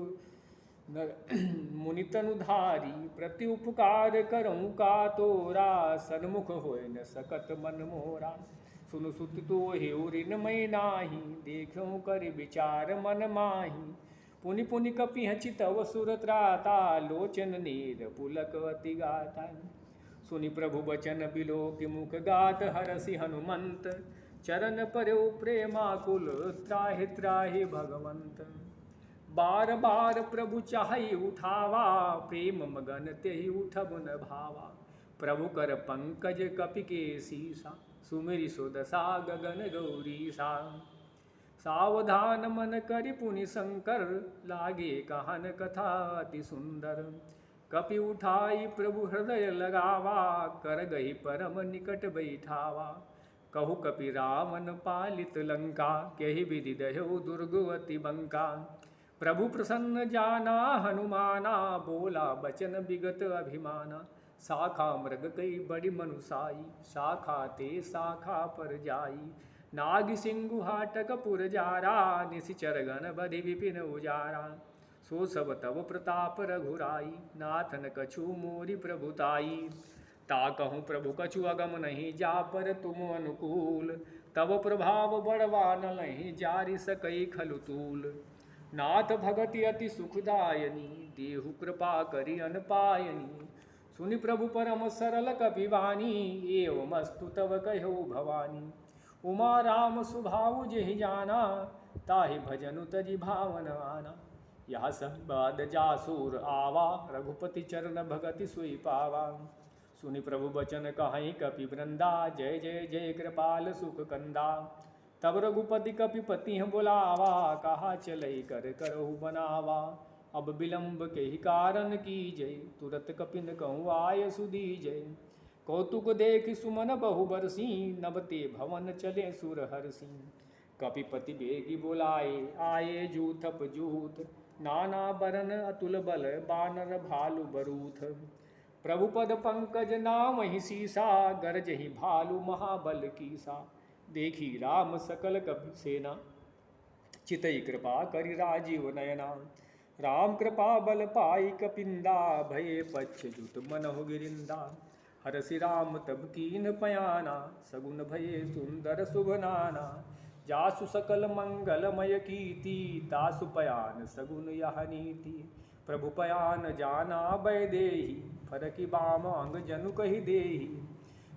मुनि तनुधारी। प्रति उपकार करऊँ का तोरा, सन्मुख होय न सकत मन मोरा। सुनु सुत तोहि उरिन मैं नाही, देखूँ कर विचार मन माही। पुनि पुनि कपि चितव सुर त्राता, लोचन नीर पुलक अति गाता। सुनि प्रभु बचन बिलोकि मुख गात, हरसि हनुमंत चरण पर्यो प्रेमाकुल। त्राहि त्राहि भगवंत। बार बार प्रभु चाहि उठावा, प्रेम मगन तेहि उठब न भावा। प्रभु कर पंकज कपि के सीसा, सुमिरि सुदशा गगन गौरीसा। सावधान मन करि पुनि शंकर, लागे कहन कथा अति सुंदर। कपि उठाई प्रभु हृदय लगावा, कर गही परम निकट बैठावा। कहु कपि रामन पालित लंका, केहि विधि दह्यो दुर्गवती बंका। प्रभु प्रसन्न जाना हनुमाना, बोला बचन विगत अभिमाना। शाखा मृग कई बड़ी मनुसाई, शाखा ते शाखा पर जाई। नाग सिंहु हाटक पुर जारा, निशिचर गण बधि विपिन उजारा। सो सब तब प्रताप रघुराई, नाथन कछु मोरि प्रभुताई। ताकहु प्रभु कछु अगम नहीं, जा पर तुम अनुकूल। तब प्रभाव बड़वा न नहीं, जारि सकई खलु तूल। नाथ भगति अति सुखदायनी, देहु कृपा करि अनपायनी। सुनि प्रभु परम सरल कपिवानी, एवमस्तु तव कहो भवानी। उमा राम सुभाऊ जेहि जाना, ताहि भजनु तजि भावन आना। यह संवाद जासुर आवा, रघुपति चरण भगति सुई पावा। सुनि प्रभु बचन कहीं कपि वृंदा, जय जय जय कृपाल सुख कंदा। तब रघुपति कपिपति बुलावा, कहा चलई कर करहु बनावा। अब विलंब के ही कारण की जय, तुरत कपिन कहूँ आय सुदीजय। कौतुक देख सुमन बहु बरसी, नबते भवन चले सुर हरसी। कपिपति बेगी बुलाए, आए जूथप जूथ, नाना बरन अतुल बल, बानर भालु बरूथ। प्रभुपद पंकज नामहि सीसा, गरजहि भालु महाबल कीसा। देखी राम सकल कपि सेना, चितई कृपा करि राजीव नयना। राम कृपा बल पाई कपिंदा, भये पक्ष जुत मनहु गिरिंदा। हरसि राम तब कीन पयाना, सगुन भये सुंदर शुभ नाना। जासु सकल मंगलमय कीर्ति, तासु पयान सगुन यह नीति। प्रभु पयान जाना बैदेही, फरकि बामांग जनु कहि देही।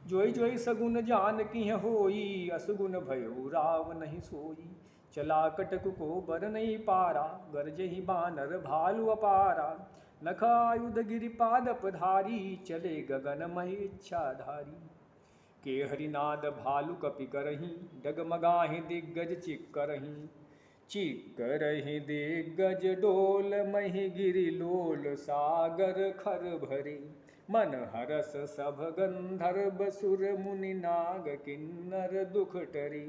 जोई जोई सगुन जान किह होई, असगुन भयो राव नहीं सोई। चला कटक को बर नहीं पारा, गरजहि बानर भालु अपारा। नख आयुध गिरिपाद पधारी, चले गगन महेच्छाधारी। के हरिनाद भालु कपि करहीं, डगमगाहि दिग्गज चिक्करहीं। चिक्करहि दिग्गज डोल महि गिरि लोल, सागर खर भरे। मन हरस सभ गंधर्व सुर मुनि नाग किन्नर दुख टरी।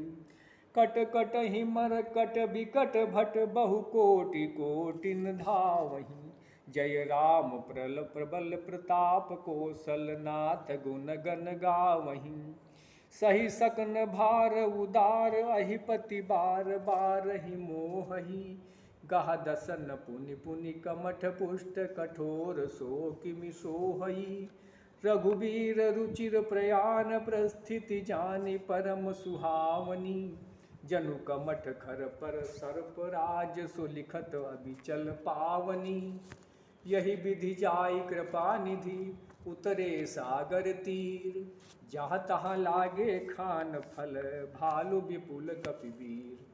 कट कटहि मरकट बिकट भट, बहु कोटि कोटिन धावहीं। जय राम प्रबल प्रताप, कौशलनाथ गुण गण गावहीं। सही सकन भार उदार, अहिपति बार बारहि मोहहि। गह दसन पुनि पुनि कमठ पुष्ट, कठोर सो किमि सोहई। रघुबीर रुचिर प्रयाण, प्रस्थिति जानि परम सुहावनी। जनु कमठ खर पर सर्प राज, सुलिखत अबिचल पावनी। यही विधि जाई कृपा निधि, उतरे सागर तीर। जहाँ तहाँ लागे खान फल, भालु विपुल कपिवीर।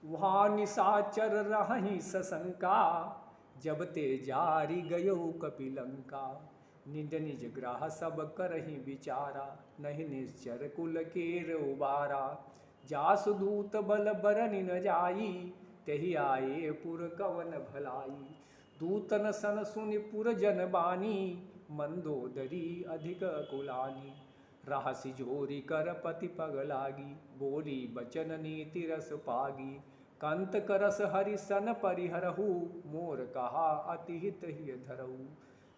वहाँ निशाचर रहहि सशंका, जब ते जारी गयो कपिलंका। निज निज ग्रह सब करहि विचारा, नहीं निश्चर कुल केर उबारा। जासु दूत बल बरनि न जाई, तेहि आए पुर कवन भलाई। दूतन सन सुनि पुर जन बानी, मंदोदरी अधिक कुलानी। रहसि जोरी कर पति पग लागी, बोली बचन नीति रस पागी। कंत करस हरि सन परिहरहु, मोर कहा अति हित हिय धरहु।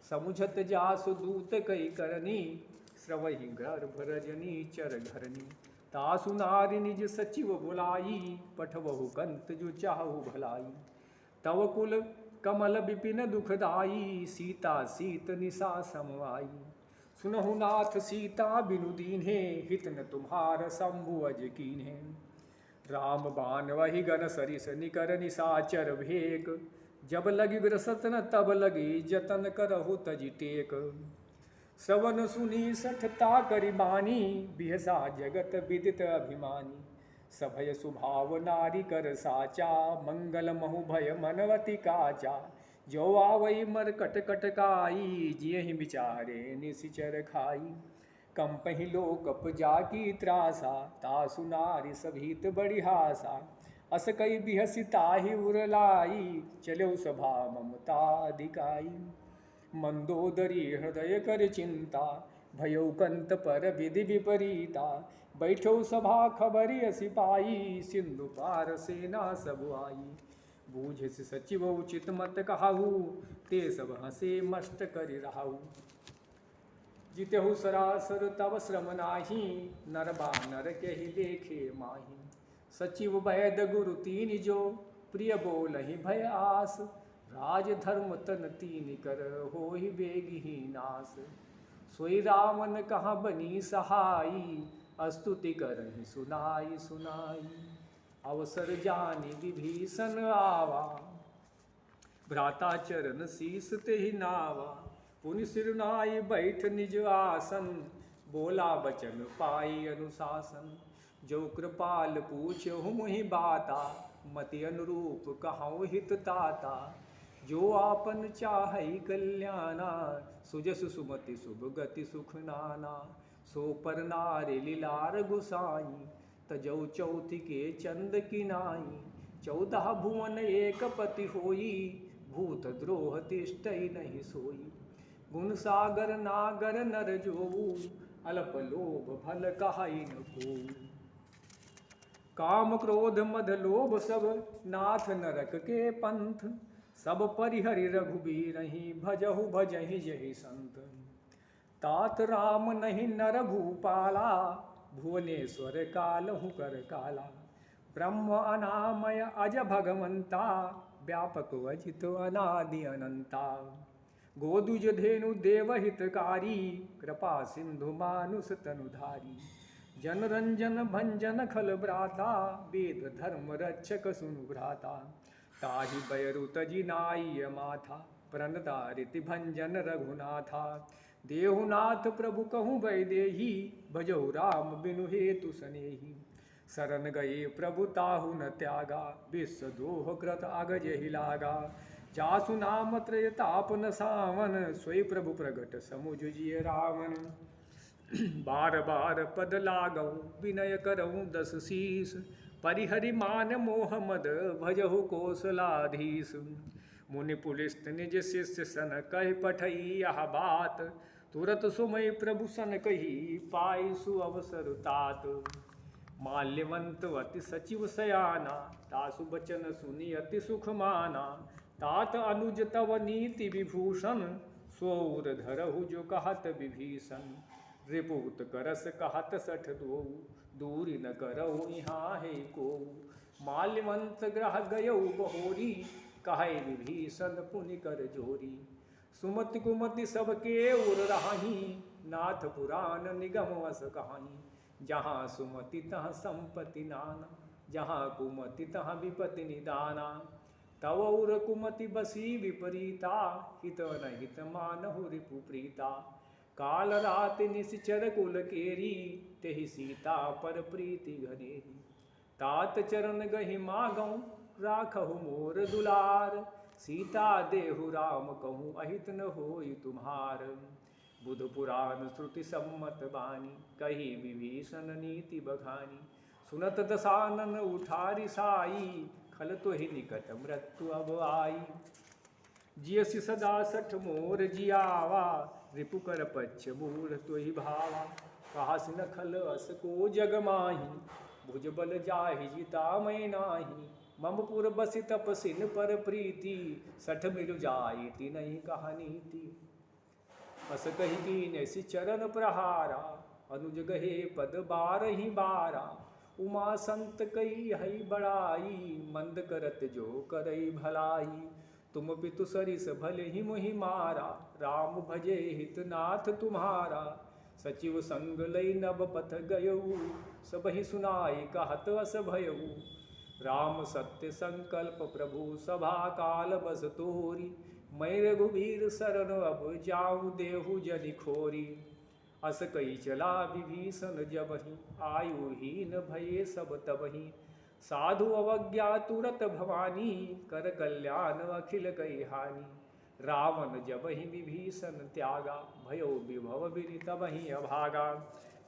समुझत जासु दूत कई करनी, श्रवहि गर्भ रजनी चर घरनी। तासु नारि निज सचिव बुलाई, पठवहु कंत जो चाहु भलाई। तव कुल कमल विपिन दुखदाई, सीता सीत निशा समवाई। सुनहु नाथ सीता बिनु दीन्हे, हित न तुम्हार शंभु अज कीन्हे। राम बाण वही गन सरिस निकर निशाचर भेक, जब लगी ग्रसत न तब लगी जतन करहु तजि टेक। श्रवण सुनी सठता करि बानी, बिहसा जगत विदित अभिमानी। सभय सुभाव नारी कर साचा, मंगल महु भय मनवती काचा। जो आवई मर कट कटकाई, जियहि विचारे निशिचर खाई। कंपहि लोकप जाकी त्रासा, तासु नारी सभीत बड़ी हासा। अस कई बिहसि ताहि उरलाई, चलो सभा ममता अधिकाई। मंदोदरी हृदय कर चिंता, भयो कंत पर विधि विपरीता। बैठो सभा खबरि सिपाही, सिंधु पार सेना सब आई। बूझ सचिव उचित मत कहाहू, ते सब हंसे मस्त करि रहाहू। जितहु सरासर तब श्रम नाही, नर बानर केहि देखे माही। सचिव वैद गुरु तीन जो, प्रिय बोलहि भय आस। राज धर्म तन तीन कर, होहि बेगिहि नास। सोई रावण कहाँ बनी सहाई, स्तुति करहि सुनाई सुनाई। अवसर जानि विभीषण आवा, भ्राता चरण शीस तेहि नावा। पुनि सिरनाई बैठ निज आसन, बोला बचन पाई अनुशासन। जो कृपाल पूछहु मुहि बाता, मति अनुरूप कहऊँ हित ताता। जो आपन चाहै कल्याणा, सुजस सुमति शुभ गति सुख नाना। सो पर नारि लीलार गुसाई, तजौ चौथि के चंद किनाई। 14 भुवन एक पति होई, भूत द्रोह तिष्ठै नहीं सोई। गुण सागर नागर नर जोऊ, अल्प लोभ भल कहाई न कोऊ। काम क्रोध मद लोभ सब नाथ नरक के पंथ, सब परिहरि रघुबीर भजहु भजहि जहि संत। तात राम नहीं नर भूपाला, भुवनेश्वर कालहु कर काला। ब्रह्म अनामय अज भगवंता, व्यापक अजित अनादि अनंता। गोदुज धेनु देवहितकारी, कृपा सिंधु मानुष तनुधारी। जन रंजन भंजन खल भ्राता, वेद धर्म रक्षक सुनु भ्राता। ताहि बैरु तजि नाई माथा, प्रणदारिति भंजन रघुनाथा। देहुनाथ प्रभु कहूँ वैदेही, भजहु राम बिनु हेतु सनेही। शरण गए प्रभु ताहु न त्यागा, विश्व द्रोह कृत अगजहि लागा। जासु नाम त्रय तापन सावन, सोई प्रभु प्रगट समुझ जिय रावण। बार बार पद लागऊ विनय करऊँ दस शीस, परिहरि मान मोह मद भजहु कौशलाधीश। मुनि पुलिस्त निज शिष्य सन कह पठई यह बात, तुरत सुमय प्रभु सन कही पाई सुअवसर तात। माल्यवंत अति सचिव सयाना, तासु बचन सुनि अति सुख माना। तात अनुज तव नीति विभूषण, सोर धरहु जो कहत विभीषण। रिपुत करस कहत सठ दो, दूरी न करहु यहाँ है को। माल्यवंत ग्रह गयौ बहोरी, कहे विभीषण पुनि कर जोरी। सुमति कुमति सबके उर राही, नाथ पुराण निगम वस कहानी। जहाँ सुमति तहाँ संपत्ति नाना, जहाँ कुमति तहाँ विपत्ति निदाना। तव उर कुमति बसी विपरीता, हित अनहित मानहु रिपु प्रीता। काल रात निश्चर कुल केरी, तेहि सीता पर प्रीति घनेरी। तात चरण गहि मागऊँ, राखहु मोर दुलार। सीता देहु राम कहूँ, अहित न होई तुम्हार। बुध पुराण श्रुति सम्मत बानी, कही विभीषण नीति बखानी। सुनत दसानन उठारी साई, खल तो ही निकट मृत्यु अब आई। जियसि सदा सठ मोर जियावा, रिपु कर पच्छ मूढ़ तो ही भावा। कहास न खल अस को जग माही, भुज बल जाहि जिता मैं नाही। मम पुर बसि तपसिन पर प्रीति, सठ मिरु जाई तिनहि कहानीति। अस कही कीन्ह सि चरण प्रहारा, अनुज गहे पद बारहि बारा। उमा संत कई हई बड़ाई, मंद करत जो करई भलाई। तुम पितु सरिस भले ही मुहि मारा, राम भजे हित नाथ तुम्हारा। सचिव संग लई नब पथ गयऊ, सबहि सुनाई कहत अस भयऊ। राम सत्य संकल्प प्रभु सभा काल बस तोरी। मैं रघुबीर शरण अब जाऊँ देहु जनि खोरी। अस कई चला विभीषण जबहि, आयुहीन भये सब तबहि। साधु अवज्ञा तुरत भवानी, कर कल्याण अखिल कई हानि। रावण जबहि विभीषण त्यागा, भयो विभव बिनि तबहि अभागा।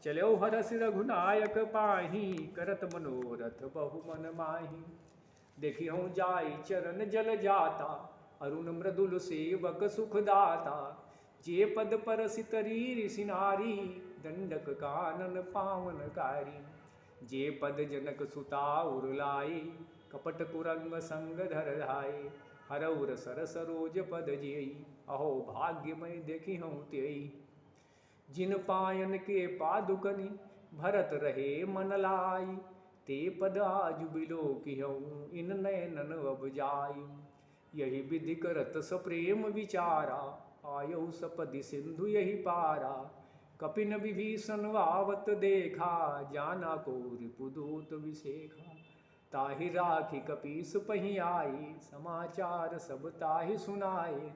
चलो हरस रघुनायक पाही, करत मनोरथ बहु मन माही। देखिहु जाई चरण जल जाता, अरुण मृदुल सेवक सुख दाता। जे पद पर सितरी ऋषि नारी, दंडक कानन पावनकारी। जे पद जनक सुता उरलाई, कपट कुरंग संग धर धाई। हरउर सर सरोज पद जेई, अहो भाग्यमय देखिहु तेई। जिन पायन के पादुकनि, भरत रहे मन लाई। ते पद आज बिलोकिहउँ, इन नयनन अब जाई। यही विधि करत सप्रेम विचारा, आयौ सपदि सिंधु यही पारा। कपिन विभीषण आवत देखा, जाना को रिपुदूत विशेखा। ताहि राखी कपीस पही आई, समाचार सब ताहि सुनाए।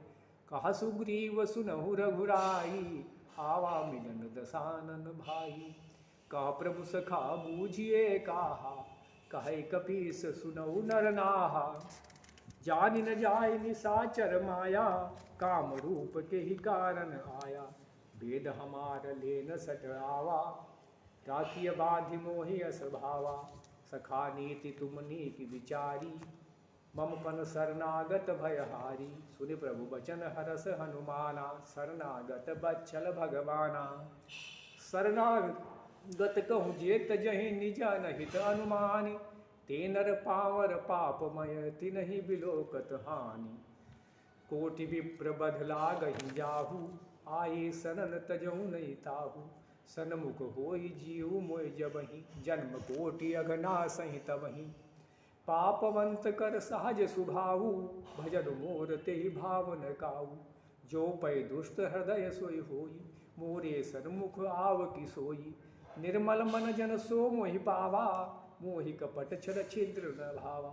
कहा सुग्रीव सुनहु रघुराई, आवा मिलन दसानन भाई। कहा प्रभु सखा बूझिए कहा, कहे कपीस सुनहु नर नाहा। जानि न जाय निशाचर माया, काम रूप के ही कारण आया। वेद हमार लेन सट आवा, राखिय बाधि मोहि अस भावा। सखा नीति तुम नीति विचारी, मम पन शरणागत भयहारी। सुनि प्रभु बचन हरस हनुमाना, शरणागत बच्छल भगवाना। शरणागत गत कहूँ जेत जहि निज अनहित अनुमानि, ते नर पावर पापमय तिनहि बिलोकत हानि। कोटि विप्र बध लागहि जाहु, आये सनन तजहु नहीं ताहु। सनमुख होई जीव मोय जबहि, जन्म कोटि अघनासहि तबहि। पापवंत कर सहज सुभाऊ, भजन मोर तेहि भाव न काऊ। जो पै दुष्ट हृदय सोई होई, मोरे सन्मुख आव की सोई। निर्मल मन जन सो मोहि पावा, मोहि कपट छल छिद्र न भावा।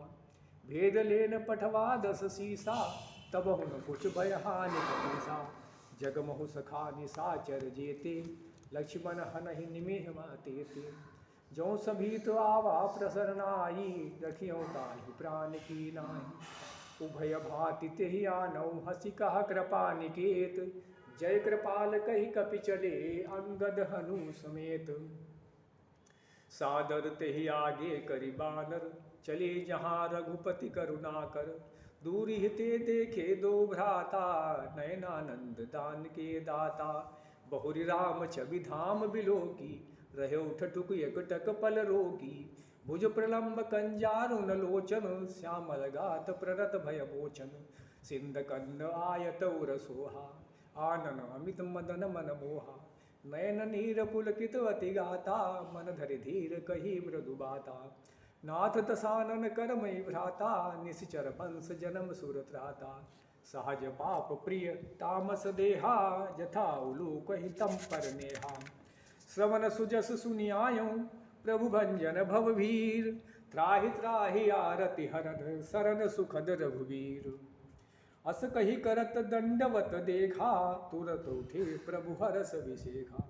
भेद लेन पठवा दस सीसा, तब हुन कुछ भय हानि कपीसा। जग महु सखा निसाचर जेते, लक्ष्मण हनहि निमेह मातेते। जो सभी तो आवा प्रसरनाई, रखियो ताहि प्राण की नाहि। उभय भाति तेहि आनौ, हसी कहा कृपा निकेत। जय कृपाल कहि कपि चले, अंगद हनु समेत। सादर तेहि आगे करि बानर, चले जहाँ रघुपति करुणा कर। दूर हिते देखे दो भ्राता, नयनानंद दान के दाता। बहुरी राम छवि धाम बिलोकी, रहे ठठुक एकटक पल रोकी। भुज प्रलंब कंजारुन लोचन, श्यामल गात प्ररत भय मोचन। सिंध कंद आयत उर सोहा, आनन अमित मदन मन मोहा। नयन नीर पुलकित अति गाता, मन धरि धीर कही मृदु बाता। नाथ दसानन करमई भ्राता, निश्चर वंश जन्म सुर त्राता। सहज पाप प्रिय तामस देहा, जथा उलूक हितम पर नेहा। श्रवण सुजस सुनियायों, प्रभु भंजन भवभीर। त्राहि त्राहि आरति हरन, सरन सुखद रघुवीर। अस कही करत दंडवत देखा, तुरत उठे प्रभु हरस विशेखा।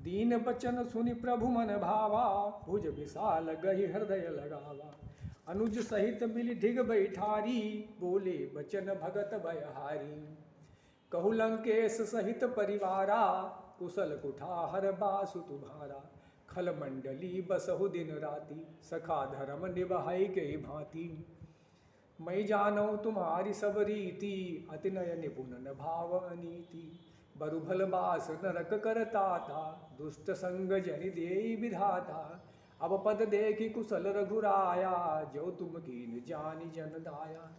दीन बचन सुनि प्रभु मन भावा, भुज विशाल गहि हृदय लगावा। अनुज सहित मिली ढिग बैठारी, बोले बचन भगत भयहारी। कहु लंकेश सहित परिवारा, कुशल कुठार बासु तुम्हारा। खल मंडली बसहु दिन राति, सखा धर्म निभाई के भांति। मैं जानौ तुम्हारी सब रीति, अति नय निपुण न भाव अनीति। बरु भल बास नरक करता था, दुष्ट संग जनि देई विधाता। अब पद देखी कुशल रघुराया, जो तुम कीन जानि जन दाया।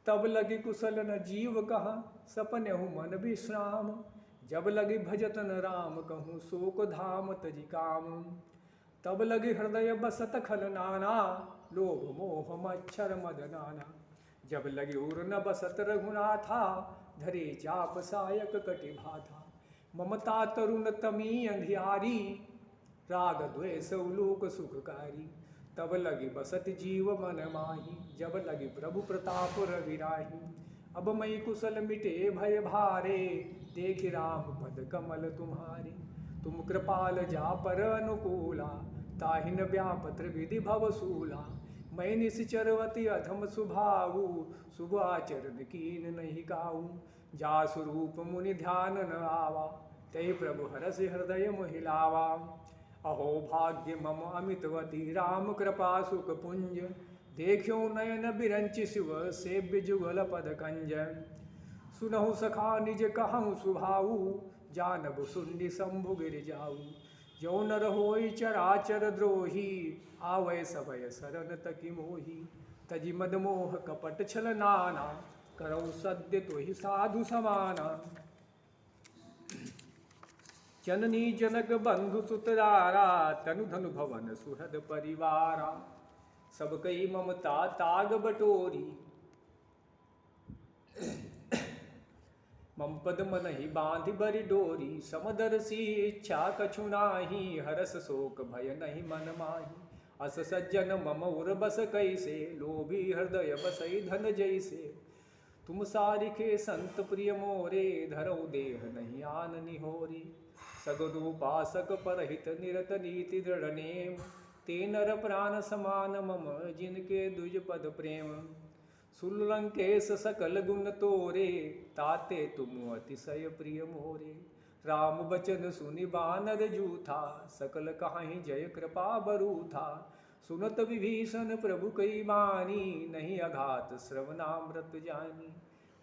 तब लगी कुशल न जीव कहा, सपनेहु मन विश्राम। जब लगी भजतन राम कहूँ, शोक धाम तजि काम। तब लगी हृदय बसत खल नाना, लोभ मोह मच्छर मद नाना। जब लगी उर न बसत रघुनाथा, धरे चाप सायक कटि भाथा। ममता तरुण तमी अंधियारी, राग द्वेष उलूक सुखकारी। तब लगी बसत जीव मन माही, जब लगी प्रभु प्रताप रविराही। अब मई कुशल मिटे भय भारे, देखि राम पद कमल तुम्हारे। तुम कृपाल जा पर अनुकूला, ताहिन व्यापत विधि भवसूला। मैं निश्चरवती अधम सुभाऊ, शुभ आचरण कीन नहीं काऊ। जा स्वरूप मुनि ध्यान न आवा, ते प्रभु हरस हृदय मोहिलावा। अहो भाग्य मम अमितवती, राम कृपा सुख पुंज। देखियो नयन बिरंच शिव, सेव्य जुगल पद कंज। सुनहु सखा निज कहूँ सुभाऊ, जानब सुंडी शंभु गिर जाऊ। जो नर होई चराचर द्रोही, आवै सभय शरण तकी मोही। तजि मद मोह कपट छल नाना, करौ सद्य तोहि साधु समाना। जननी जनक बंधु सुतरारा, तनु धनु भवन सुहृद परिवारा। सब कई ममता ताग बटोरी, मम पद मन ही बांधि बरि डोरी। समदर्शी इच्छा कछु नाही, हरस शोक भय नहीं मन माही। अस सज्जन मम उर बस कैसे, लोभी हृदय बसई धन जैसे। तुम सारिखे संत प्रिय मोरे, धरौ देह नहीं आन निहोरी। सगुरु उपासक परहित निरत नीति दृढ़ नेम, ते नर प्राण समान मम, जिनके दुज पद प्रेम। सुलंकेश सकल गुण तोरे, ताते तुम अतिशय प्रिय मोरे। राम बचन सुनि बानर जूथा, सकल कहाहि जय कृपा बरूथा। सुनत विभीषण प्रभु कई बानी, नहीं अघात श्रवणामृत जानी।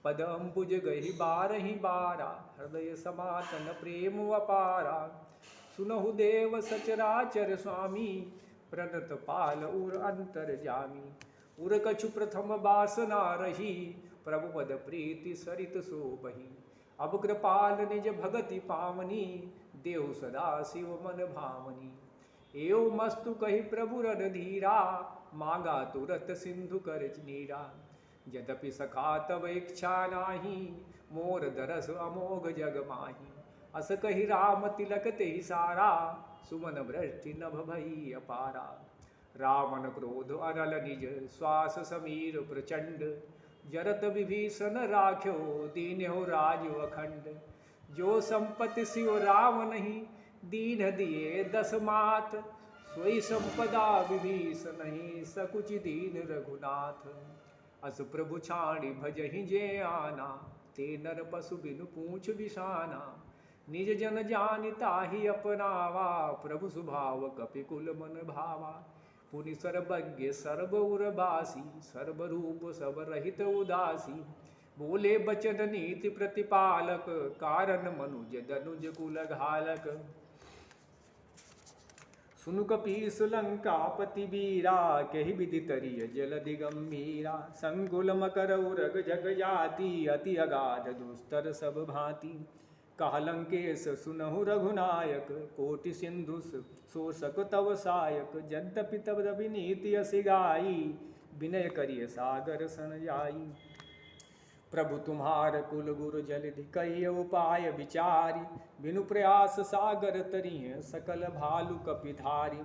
पद अम्बुज गहि बारहि बारा, हृदय समातन प्रेम अपारा। सुनहु देव सचराचर स्वामी, प्रणत पाल उर अंतर जामी। उर कछु प्रथम बासना रही, प्रभु पद प्रीति सरित सोबही। अब कृपाल निज भगति पावनी, देहु सदा शिव मन भावनी। एव मस्तु कही प्रभु रणधीरा, मांगा तुरत सिंधु कर नीरा। यद्यपि सखा तव इच्छा नाही, मोर दरस अमोघ जग माही। अस कही राम तिलक ते सारा, सुमन वृष्टि नभ भई अपारा। रावण क्रोध अरल निज, श्वास समीर प्रचंड। जरत विभीषण राख्यो, दीन्यो राजु अखंड। जो संपत्ति सियो राम नहीं, दीन दिए दस मात। सोई संपदा विभीषण नहीं, सकुच दीन रघुनाथ। अस प्रभु छाड़ी भजहि जे आना, ते नर पशु बिनु पूछ बिसाना। निज जन जानिता ही अपनावा, प्रभु स्वभाव कपिकुल मन भावा। पुनि सर्वज्ञ सर्व उर्वासी, सर्वरूप सब रहित उदासी। बोले बचन नीति प्रतिपालक, कारण मनुज दनुज कुल घालक। सुनु कपीस लंकापति वीरा, कहि विधि तरिय जलधि गंभीरा। संकुल मकर उरग जग जाति, अति अगाध दुस्तर सब भांति। कहा लंकेश सुनहु रघुनायक, कोटि सिंधु शोषक तव सायक। यद्यपि तब नीति असि गाई, विनय करिय सागर सन जाई। प्रभु तुम्हार कुल गुरु जलधि कहिय उपाय विचारी। बिनु प्रयास सागर तरिय, सकल भालु कपिधारी।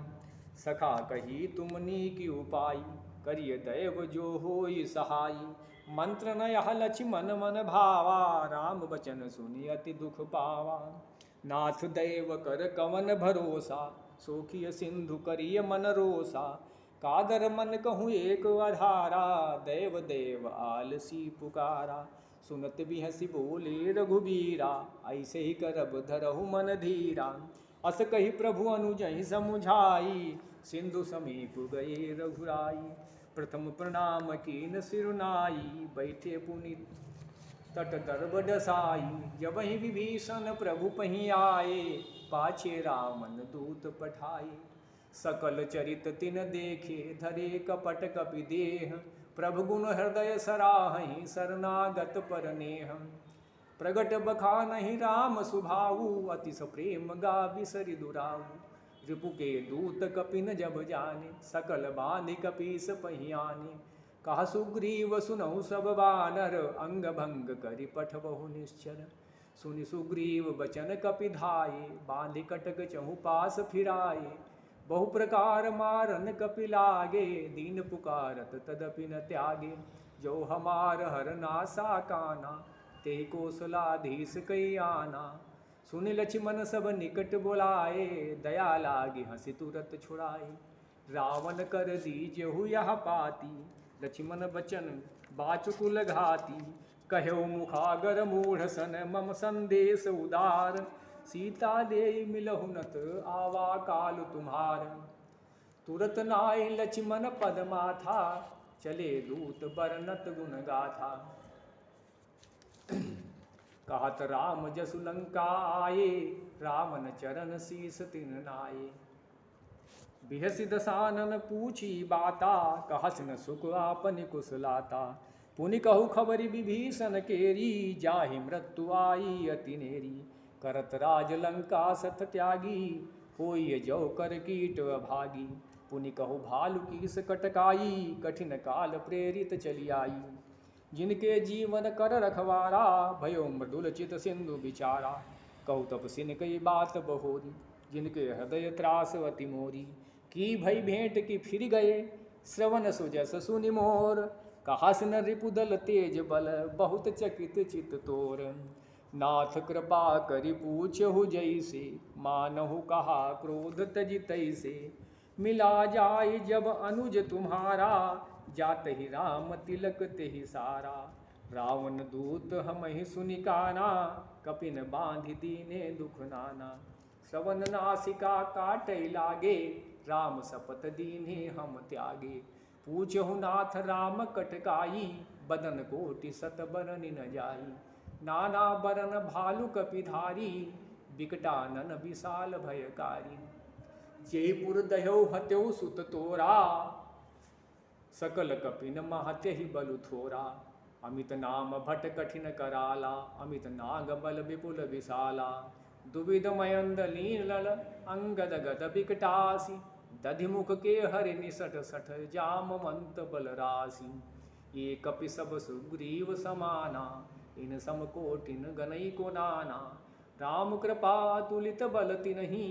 सखा कही तुम नीकी उपाई, करिय दैव जो होई सहाई। मंत्र न यह लक्ष्मण मन भावा, राम बचन सुनि अति दुख पावा। नाथ दैव कर कवन भरोसा, सोखिय सिंधु करिय मन रोसा। कादर मन कहूँ एक आधारा, दैव देव आलसी पुकारा। सुनत बिहसी बोले रघुबीरा, ऐसे ही करब धरहु मन धीरा। अस कही प्रभु अनुजहि समुझाई, सिंधु समीप गए रघुराई। प्रथम प्रणाम कीन सिरुनाई, बैठे पुनि तट दर्ब डसाई। जब ही विभीषण प्रभु पही आए, पाछे रामन दूत पठाए। सकल चरित तिन देखे, धरे कपट कपि देह। प्रभु गुण हृदय सराहि, शरणागत पर नेह। प्रगट बखानहि राम सुभाऊ, अतिश प्रेम गा बिसरि दुराऊ। रिपु के दूत कपिन जब जाने, सकल बांधि कपीस पहियाने। कहा सुग्रीव सुनहु सब बानर, अंग भंग करि पठबहु निश्चर। सुनि सुग्रीव बचन कपि धाये, बांधि कटक चहु पास फिराए। बहु प्रकार मारन कपि लागे, दीन पुकारत तदपि न त्यागे। जो हमार हर नासा काना, ते कौशलाधीश कई आना। सुनि लक्ष्मण सब निकट बुलाए, दया लागी हंसी तुरत छुड़ाए। रावण कर दीजहु यह पाती, लक्ष्मण बचन बाचुकुल घाती। कहो मुखागर मूढ़ सन, मम संदेश उदार। सीता दे मिलहु नत, आवा काल तुम्हार। तुरत नाय लक्ष्मण पद माथा, चले दूत बरनत गुण गाथा। कहत राम जसु लंका आए, रावण चरण शीस तिन नाये। बिहसि दसानन पूछी बाता, कहस न सुख आपन कुशलाता। पुनि कहु खबरि विभीषण केरी, जाहि मृत्यु आई अति नेरी। करत राज लंका सत त्यागी, होई जो कर कीट अभागी। पुनि कहु भालु कीस कटकाई, कठिन काल प्रेरित चली आई। जिनके जीवन कर रखवारा, भयो मृदुल चित सिंधु विचारा। कहु तपसिन कई बात बहोरी, जिनके हृदय त्रास अति मोरी। की भई भेंट की फिर गए, श्रवण सुजस सुनि मोर। कहास न रिपुदल तेज बल, बहुत चकित चित तोर। नाथ कृपा करि पूछहु जैसे, मानहु कहा क्रोध तजि तैसे। मिला जाय जब अनुज तुम्हारा, जात ही राम तिलक तेहि सारा। रावण दूत हमहि सुनि काना, कपिन बांधि दीने दुख नाना। श्रवण नासिका काटै लागे, राम शपथ दीने हम त्यागे। पूछहु नाथ राम कटकाई, बदन कोटि सत बरनि न जाई। नाना बरन भालु कपिधारी, विकटानन विशाल भयकारी। जयपुर दह्यो हत्यो सुत तोरा, सकल कपिन महत्य ही बलु थोरा। अमित नाम भट कठिन कराला, अमित नाग बल विपुल विशाला। दुविध मयंद लीन लल अंगद गद विकटासी, दधिमुख के हरि निसट सठ जाम मंत बल राशि। ये कपि सब सुग्रीव समाना, इन सम कोटिन गनई को नाना। राम कृपा तुलित बल तिन्हि,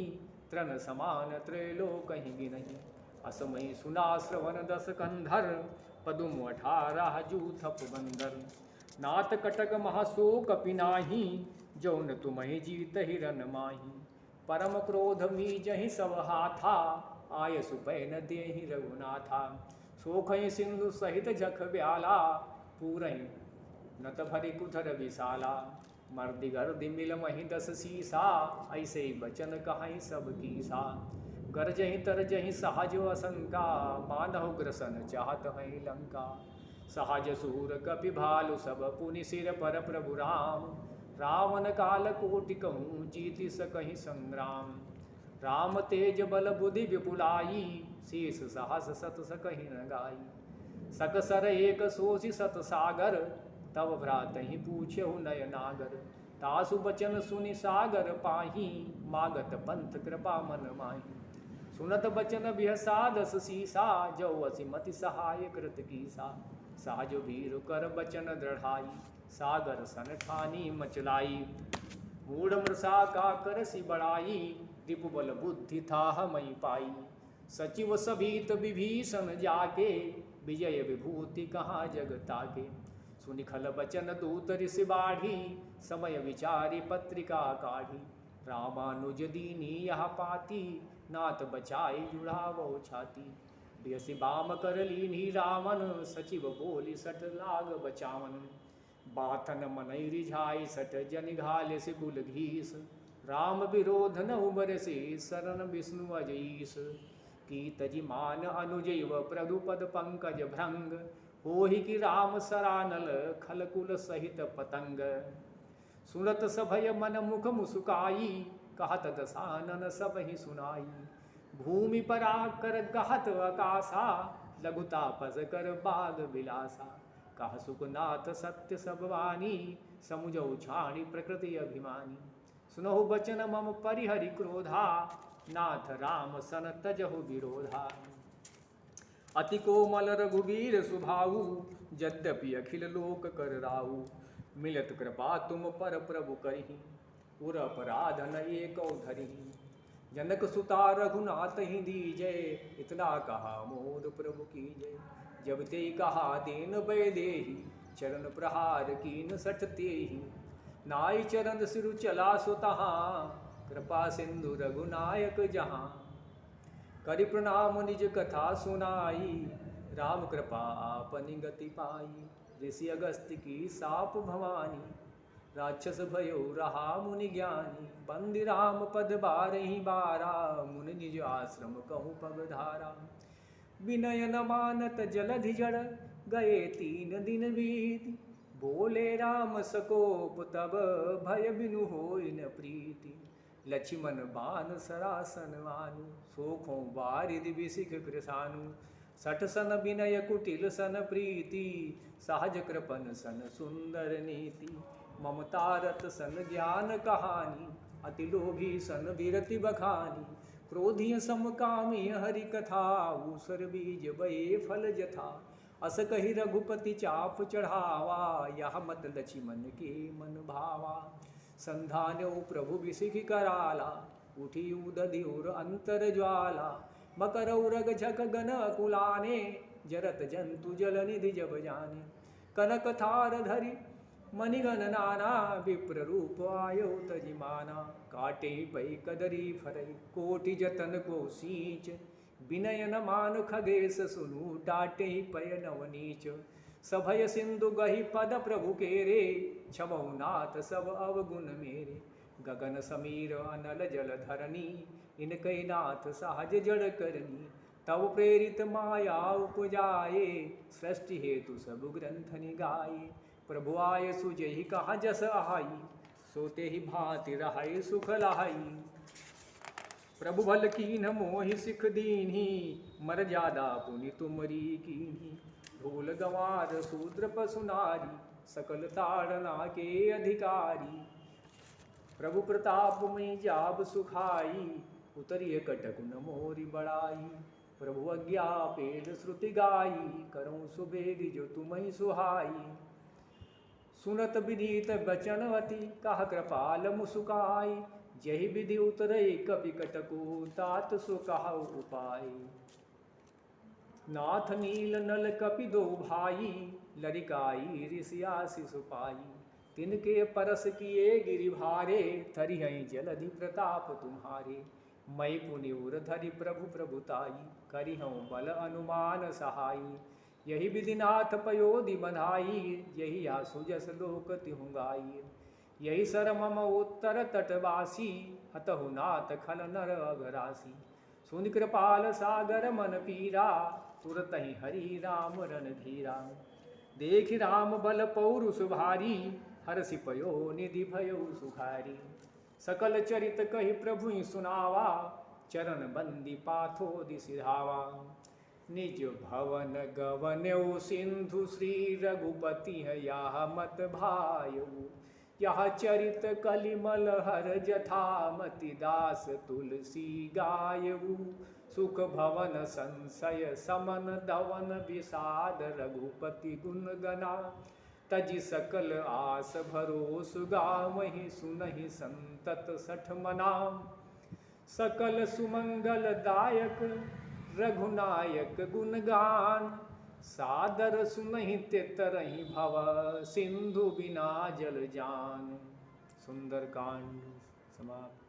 तृण समान त्रैलोक कहीं नहीं। असमय सुना श्रवण दस कंधर, पदुम 18 जूथप बंदर। नाथ कटक महाशोक पिनाही, जौन तुम्हें जीत हिरन माही। परम क्रोध मीजहि सब हाथा, आय सुपैन देहि रघुनाथा। सोखहि सिंधु सहित जख ब्याला, पूरहि नत भरि कुधर विशाला। मर्दि गर्दि मिल महि 10 सीसा, ऐसे बचन कहाई सब कीसा। गरजहि तरजहि सहज असंका, मानहु ग्रसन चाहत है लंका। सहज सूर कपि भालु सब, पुनि सिर पर प्रभु राम। रावण काल कोटि कहूँ, जीति सकहि संग्राम। राम तेज बल बुद्धि विपुलाई, शेष सहस सत सकहि न गाई। सकसर एक सोषि सत सागर, तब भ्रातहि पूछहु नय नागर। तासु बचन सुनि सागर पाही, मागत पंथ कृपा मन माही। सुनत बचन बिहसा 10 सीसा, जो असिमति सहाय कृत कीसा। सहज वीर कर बचन दृढ़ाई, सागर सन ठानी मचलाई। मूढ़ मृषा का करसि बड़ाई, रिपु बल बुद्धि था मई पाई। सचिव सभीत विभीषण जाके, विजय विभूति कहाँ जग ताके। सुनि खल बचन दूत ऋषि बाढ़ी, समय विचारी पत्रिका काढ़ी। रामानुज दीनी यह पाती, नाथ बचाई जुड़ावो छाती। बियसि बाम कर लीन्ही रावण, सचिव बोली सठ लाग बचावन। बाथन मनई रिझाई सठ, जनि घाले से कुल घीस। राम विरोध न उबर से, शरण विष्णु अजईस। की तजि मान अनुजैव प्रभुपद पंकज भृंग, होहि कि राम सरानल खलकुल सहित पतंग। सुनत सभय मन मुख मुसुकाई, कहत दसानन सब ही सुनाई। भूमि परा कर कहत आकाशा, लघुता पस कर बाग विलासा। कह सुखनाथ सत्य सब वाणी, समुझौ छाणी प्रकृति अभिमानी। सुनहु बचन मम परिहरि क्रोधा, नाथ राम सन तजहु विरोधा। अति कोमल रघुवीर सुभाऊ, यद्यपि अखिल लोक कर राऊ। मिलत कृपा तुम पर प्रभु करही, उर अपराध न एको धरिही। जनक सुता रघुनाथ ही दीजय, इतना कहा मोद प्रभु की जय। जब ते कहा दीन बैदेही, चरण प्रहार कीन सठ तेहि। नाई चरण सिरु चला सुतहाँ, कृपा सिंधु रघुनायक जहाँ। करि प्रणाम निज कथा सुनाई, राम कृपा आपनि गति पाई। ऋषि अगस्त्य की साप भवानी, राक्षस भयो रहा मुनि ज्ञानी। बंदि राम पद बारहि बारा, मुनि निज आश्रम कहूँ पगधारा। विनय न मानत जलधि जड़, गए 3 दिन बीति। बोले राम सकोप तब, भय बिनु होई न प्रीति। लक्ष्मण बान सरासन मानु, सोखों बारिधि बिसिख कृसानु। सठ सन विनय कुटिल सन प्रीति, सहज कृपन सन सुंदर नीति। ममता रत सन ज्ञान कहानी, अति लोभी सन विरति बखानी। क्रोधिय समकामी हरि कथा, ऊसर बीज बये फल जथा। अस कहि रघुपति चाप चढ़ावा, यह मत लक्ष्मण के मन भावा। संधान्यो प्रभु बिसिख कराला, उठी उदधि उर अंतर ज्वाला। मकरौ रग झक गन कुलाने, जरत जंतु जल निधि जब जाने। कनक थार धरि मणिगण नाना, विप्र रूप आयो तजिमाना। काटे पै कदरी फरई, कोटि जतन को सींच। विनय न मान खगेश सुनु, डाटे पय नवनीच। सभय सिंधु गहि पद प्रभु केरे, क्षमौ नाथ सब अवगुण मेरे। गगन समीर अनल जल धरनी, इनकै नाथ सहज जड़ करनी। तब प्रेरित माया उपजाए, सृष्टि हेतु सब ग्रंथ निगाए। प्रभु आय सुजहि कहा जस आई, सोते ही भांति रहाई सुख लाही। प्रभु भल कीन्ह मोहि सिख दीन्ही, मर्यादा पुनि तुमरी कीन्ही। धूल गंवार शूद्र पशु नारी, सकल ताड़ना के अधिकारी। प्रभु प्रताप में जाब सुखाई, उतरिय कटक न मोरी बड़ाई। प्रभु अज्ञा पेड़ श्रुति गाई, करऊँ सुबेद जो तुम्हि सुहाई। सुनत विनीत बचनवती, कह कृपाल मुसुकाई। जहि विधि उतरे कपि कटको, तात सो कहु उपाय। नाथ नील नल कपि दो भाई, लरिकाई ऋषिया शिशु पाई। तिनके परस किए गिरि भारे, तरिहै जलधि प्रताप तुम्हारे। मैं पुनि उर धरि प्रभु प्रभुताई, करिहऊँ बल अनुमान सहाई। यही विधिनाथ पयोधि बंधाई, यही आसु जस लोक तिहुँ गाई। यही सर मम उत्तर तटवासी, हतहु नाथ खल नर अघरासी। सुनि कृपाल सागर मन पीरा, तुरतहि हरि राम रणधीरा। देखि राम बल पौरुष भारी, हरषि पयो निधि भयो सुखारी। सकल चरित कहि प्रभु सुनावा, चरण बंदी पाथोदि सिधावा। निज भवन गवन्यौ सिंधु, श्री रघुपति यह मत भायऊ। यह चरित कलिमल हर जथामति, दास तुलसी गायऊ। सुख भवन संशय समन दवन, विषाद रघुपति गुण गना। तजि सकल आस भरोस, गावहि सुनहि संतत सठ मना। सकल सुमंगल दायक रघुनायक गुणगान, सादर सुनहि तेतरहि भव, सिंधु बिना जल जान। सुंदरकांड समाप्त।